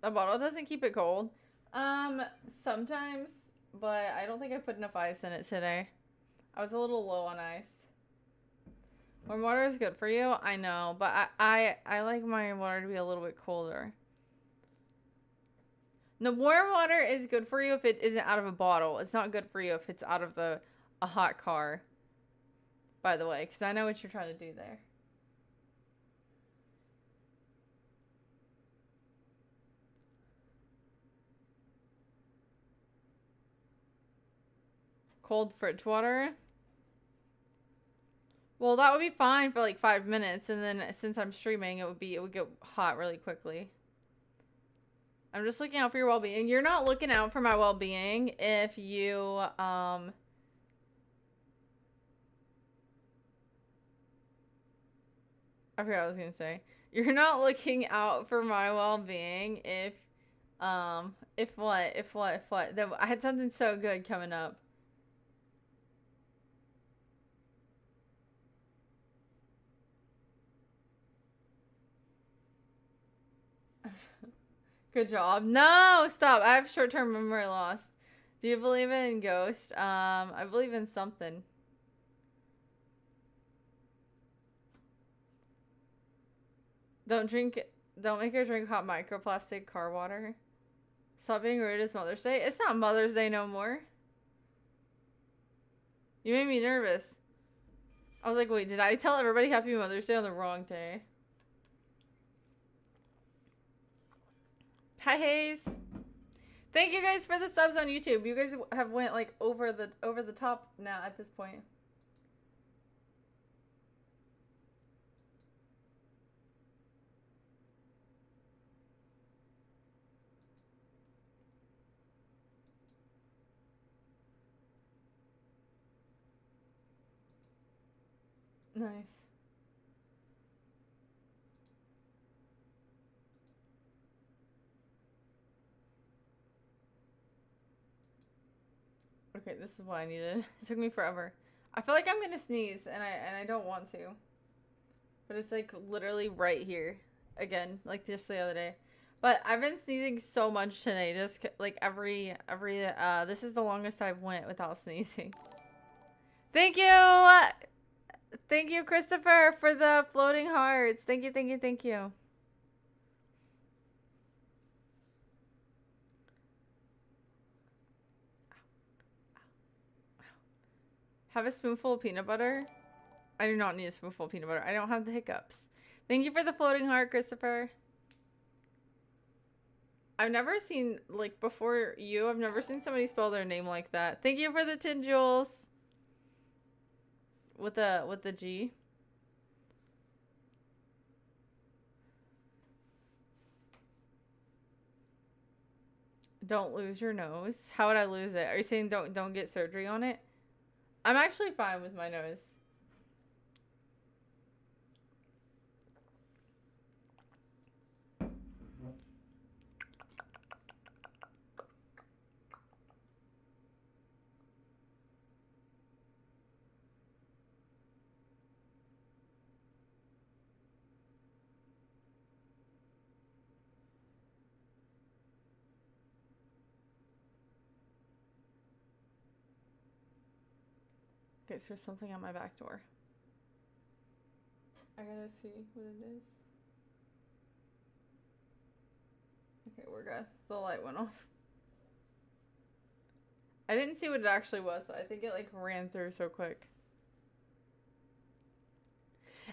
Speaker 1: The bottle doesn't keep it cold. Sometimes, but I don't think I put enough ice in it today. I was a little low on ice. Warm water is good for you, I know, but I like my water to be a little bit colder. No, warm water is good for you if it isn't out of a bottle. It's not good for you if it's out of a hot car. By the way, because I know what you're trying to do there. Cold fridge water. Well, that would be fine for like 5 minutes, and then since I'm streaming, it would get hot really quickly. I'm just looking out for your well-being. You're not looking out for my well-being if you I forgot what I was gonna say. You're not looking out for my well-being if what? I had something so good coming up. Good job. No, stop. I have short-term memory loss. Do you believe in ghosts? I believe in something. Don't make her drink hot microplastic car water. Stop being rude. It's Mother's Day. It's not Mother's Day no more. You made me nervous. I was like, wait, did I tell everybody Happy Mother's Day on the wrong day? Hi, Hayes. Thank you guys for the subs on YouTube. You guys have went like over the top now at this point. Nice. Okay, this is what I needed. It took me forever. I feel like I'm gonna sneeze, and I don't want to. But it's like literally right here. Again, like just the other day. But I've been sneezing so much today. Just like every this is the longest I've went without sneezing. Thank you! Thank you, Christopher, for the floating hearts. Thank you, thank you, thank you. Have a spoonful of peanut butter? I do not need a spoonful of peanut butter. I don't have the hiccups. Thank you for the floating heart, Christopher. I've never seen, like, before you, I've never seen somebody spell their name like that. Thank you for the 10 jewels. With the G. Don't lose your nose. How would I lose it? Are you saying don't get surgery on it? I'm actually fine with my nose. Okay, so there's something on my back door. I gotta see what it is. Okay, we're good. The light went off. I didn't see what it actually was, so I think it like ran through so quick.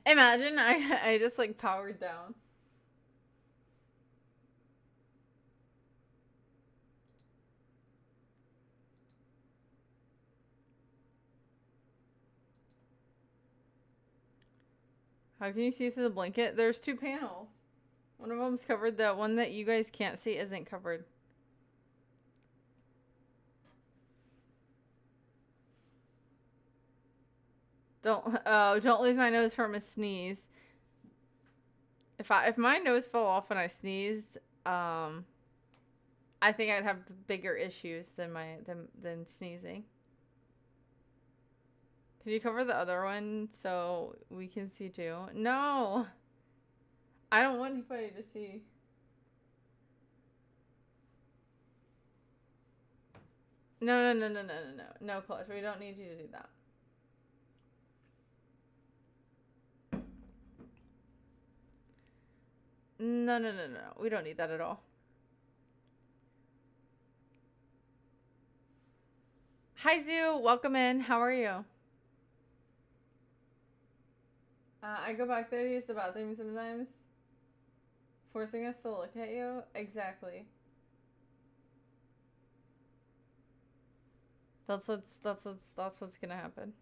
Speaker 1: Imagine I just like powered down. How can you see through the blanket? There's 2 panels. One of them's covered. The one that you guys can't see isn't covered. Don't lose my nose from a sneeze. If my nose fell off when I sneezed, I think I'd have bigger issues than sneezing. Can you cover the other one so we can see too? No, I don't want anybody to see. No, Clutch. We don't need you to do that. No. We don't need that at all. Hi, Zoo. Welcome in. How are you? I go back there to use the bathroom sometimes. Forcing us to look at you? Exactly. That's what's gonna happen.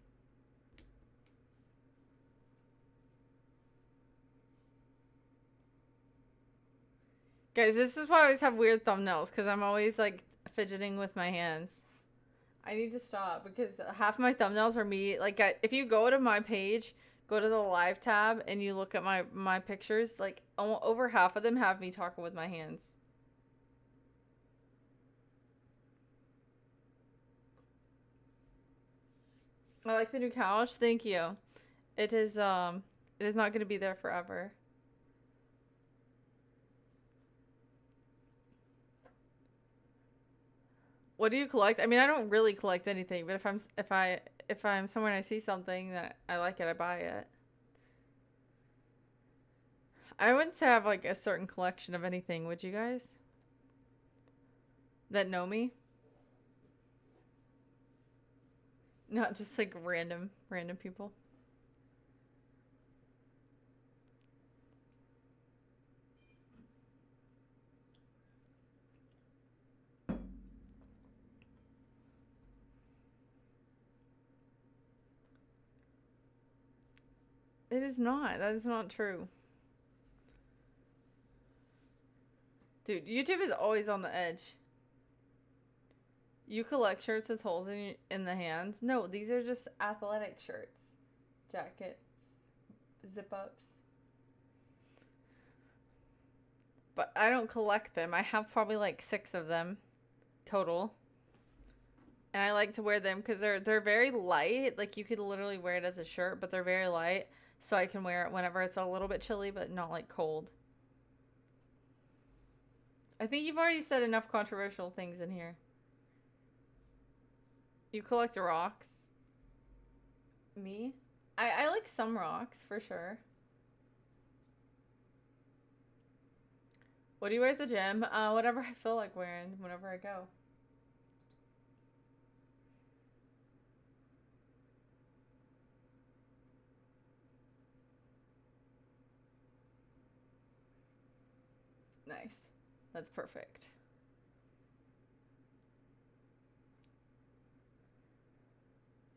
Speaker 1: Guys, this is why I always have weird thumbnails, because I'm always like fidgeting with my hands. I need to stop because half my thumbnails are me. Like, if you go to my page, go to the live tab, and you look at my pictures, like over half of them have me talking with my hands. I like the new couch. Thank you. It is not going to be there forever. What do you collect? I mean, I don't really collect anything, but if I'm somewhere and I see something that I like it, I buy it. I wouldn't have like a certain collection of anything, would you guys? That know me? Not just like random people. It is not. That is not true. Dude, YouTube is always on the edge. You collect shirts with holes in the hands? No, these are just athletic shirts. Jackets. Zip-ups. But I don't collect them. I have probably like 6 of them total. And I like to wear them because they're very light. Like, you could literally wear it as a shirt, but they're very light. So I can wear it whenever it's a little bit chilly, but not like cold. I think you've already said enough controversial things in here. You collect rocks. Me? I like some rocks, for sure. What do you wear at the gym? Whatever I feel like wearing whenever I go. Nice. That's perfect.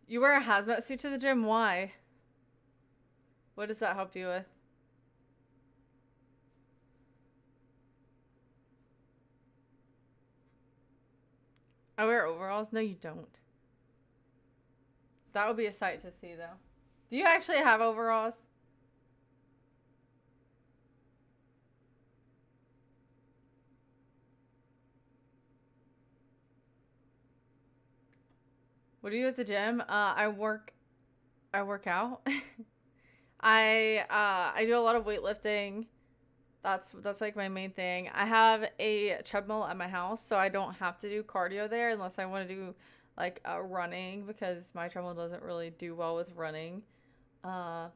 Speaker 1: You wear a hazmat suit to the gym? Why? What does that help you with? I wear overalls? No, you don't. That would be a sight to see, though. Do you actually have overalls? What do you do at the gym? I work out. I do a lot of weightlifting. That's like my main thing. I have a treadmill at my house, so I don't have to do cardio there unless I want to do like running, because my treadmill doesn't really do well with running. But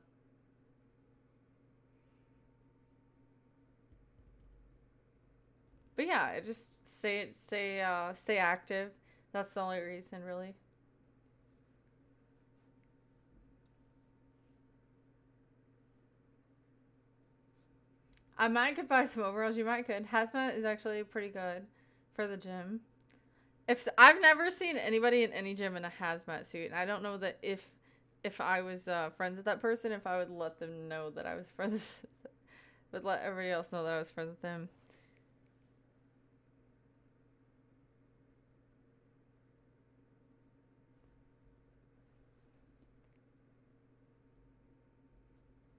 Speaker 1: yeah, I just stay active. That's the only reason, really. I might could buy some overalls. You might could. Hazmat is actually pretty good for the gym. I've never seen anybody in any gym in a hazmat suit, and I don't know that if I was friends with that person, if I would let them know that I was friends, would let everybody else know that I was friends with them.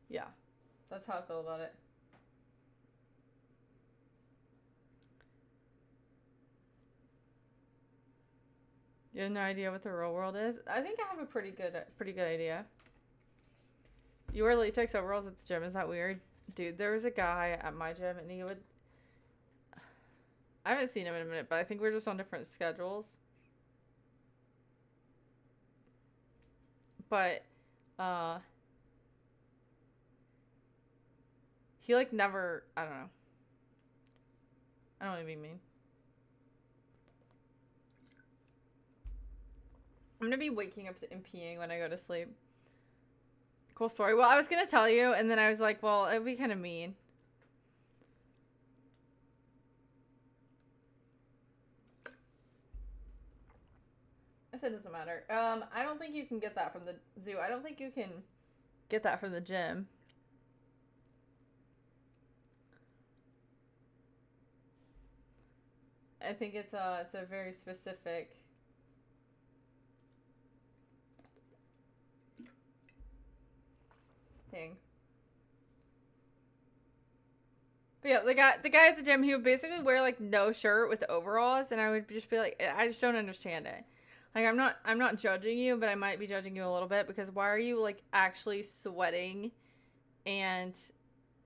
Speaker 1: Yeah, that's how I feel about it. You have no idea what the real world is? I think I have a pretty good idea. You wear latex overalls at the gym, is that weird? Dude, there was a guy at my gym and he would, I haven't seen him in a minute, but I think we're just on different schedules. But he like never, I don't know. I don't want to be mean. I'm gonna be waking up and peeing when I go to sleep. Cool story. Well, I was gonna tell you, and then I was like, well, it'd be kind of mean. I said it doesn't matter. I don't think you can get that from the zoo. I don't think you can get that from the gym. I think it's a very specific thing. But yeah, the guy at the gym, he would basically wear like no shirt with overalls, and I would just be like, I just don't understand it. Like I'm not judging you, but I might be judging you a little bit because why are you like actually sweating, and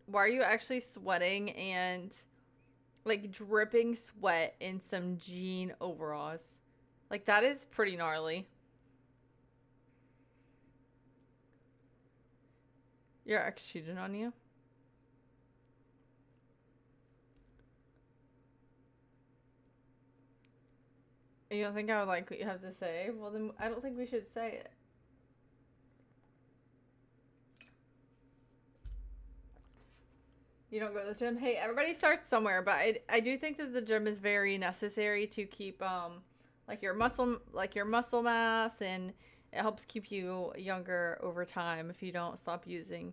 Speaker 1: why are you actually sweating and like dripping sweat in some jean overalls? Like that is pretty gnarly. Your ex cheated on you? You don't think I would like what you have to say? Well, then I don't think we should say it. You don't go to the gym? Hey, everybody starts somewhere, but I do think that the gym is very necessary to keep like your muscle mass, and it helps keep you younger over time if you don't stop using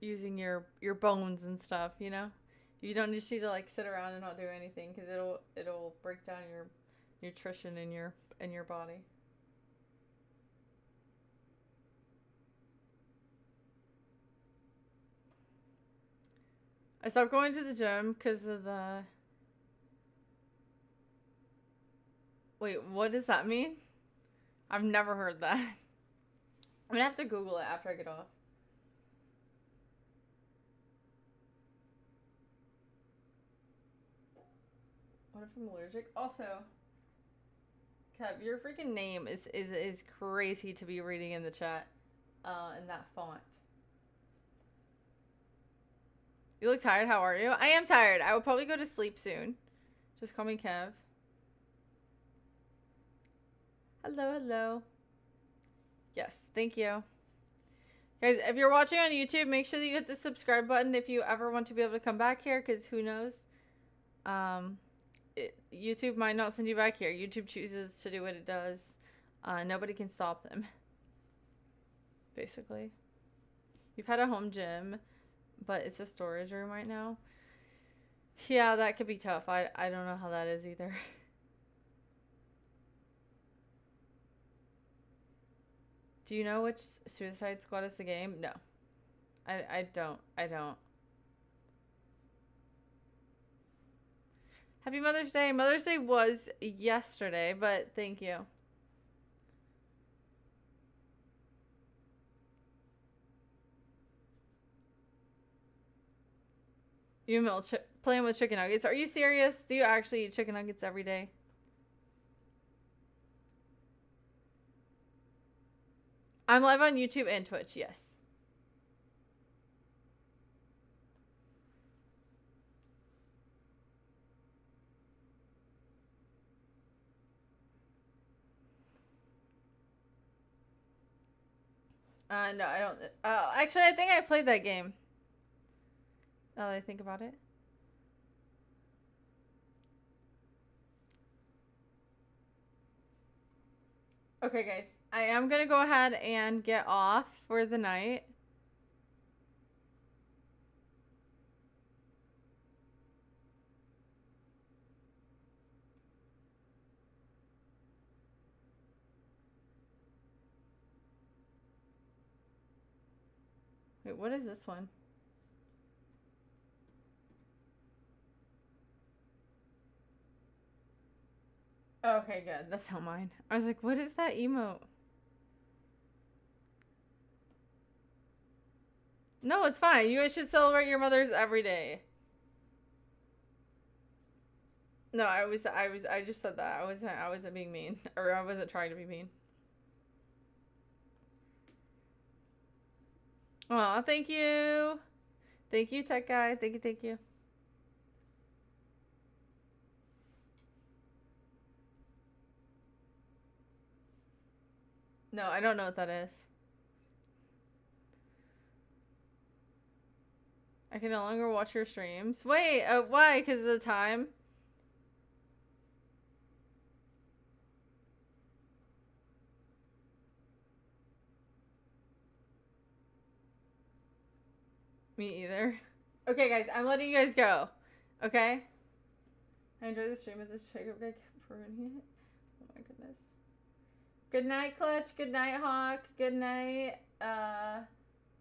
Speaker 1: your bones and stuff, you know? You don't just need to like sit around and not do anything because it'll break down your nutrition in your body. I stopped going to the gym because of the. Wait, what does that mean? I've never heard that. I'm gonna have to Google it after I get off. What if I'm allergic? Also, Kev, your freaking name is crazy to be reading in the chat, in that font. You look tired. How are you? I am tired. I will probably go to sleep soon. Just call me Kev. Hello, hello. Yes, thank you. Guys, if you're watching on YouTube, make sure that you hit the subscribe button if you ever want to be able to come back here, because who knows? YouTube might not send you back here. YouTube chooses to do what it does. Nobody can stop them. Basically. You've had a home gym, but it's a storage room right now. Yeah, that could be tough. I don't know how that is either. Do you know which Suicide Squad is the game? No. I don't. Happy Mother's Day. Mother's Day was yesterday, but thank you. You playing with chicken nuggets. Are you serious? Do you actually eat chicken nuggets every day? I'm live on YouTube and Twitch, yes. No, I don't. Actually, I think I played that game. Now that I think about it. Okay, guys. I am going to go ahead and get off for the night. Wait, what is this one? Okay, good. That's not mine. I was like, what is that emote? No, it's fine. You guys should celebrate your mothers every day. No, I just said that. I wasn't being mean. Or I wasn't trying to be mean. Aw, thank you. Thank you, tech guy. Thank you, thank you. No, I don't know what that is. I can no longer watch your streams. Wait, why? Because of the time? Me either. Okay, guys, I'm letting you guys go. Okay? I enjoy the stream of this chick. Okay, kept ruining it. Oh my goodness. Good night, Clutch. Good night, Hawk. Good night,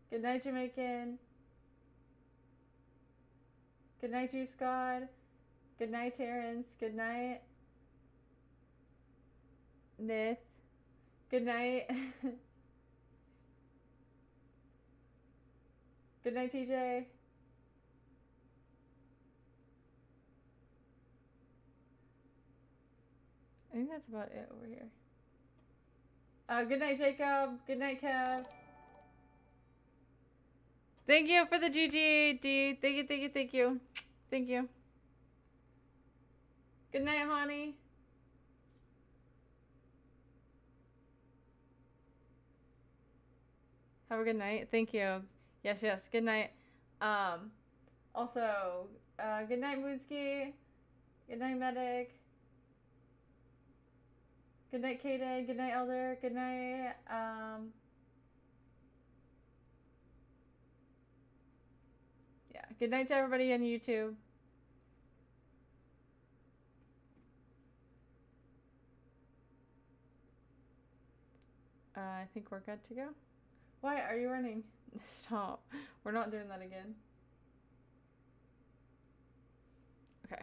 Speaker 1: good night, Jamaican. Good night, Juice God. Good night, Terrence. Good night, Myth. Good night. Good night, TJ. I think that's about it over here. Good night, Jacob. Good night, Kev. Thank you for the GGD. Thank you, thank you, thank you. Thank you. Good night, honey. Have a good night. Thank you. Yes, yes. Good night. Also, good night, Moonski. Good night, Medic. Good night, Kaden. Good night, Elder. Good night, yeah. Good night to everybody on YouTube. I think we're good to go. Why are you running? Stop. We're not doing that again. Okay.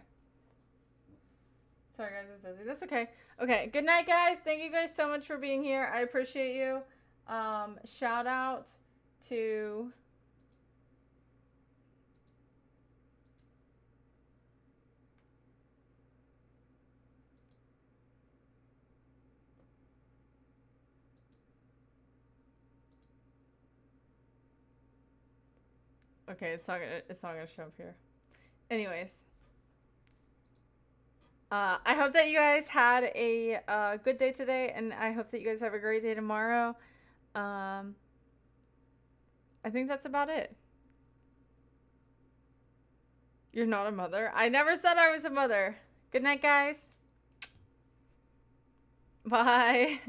Speaker 1: Sorry, guys, I was busy. That's okay. Okay, good night, guys. Thank you guys so much for being here. I appreciate you. Shout out to... Okay, it's not gonna show up here. Anyways. I hope that you guys had a good day today, and I hope that you guys have a great day tomorrow. I think that's about it. You're not a mother? I never said I was a mother. Good night, guys. Bye.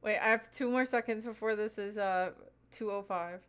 Speaker 1: Wait, I have 2 more seconds before this is 2:05.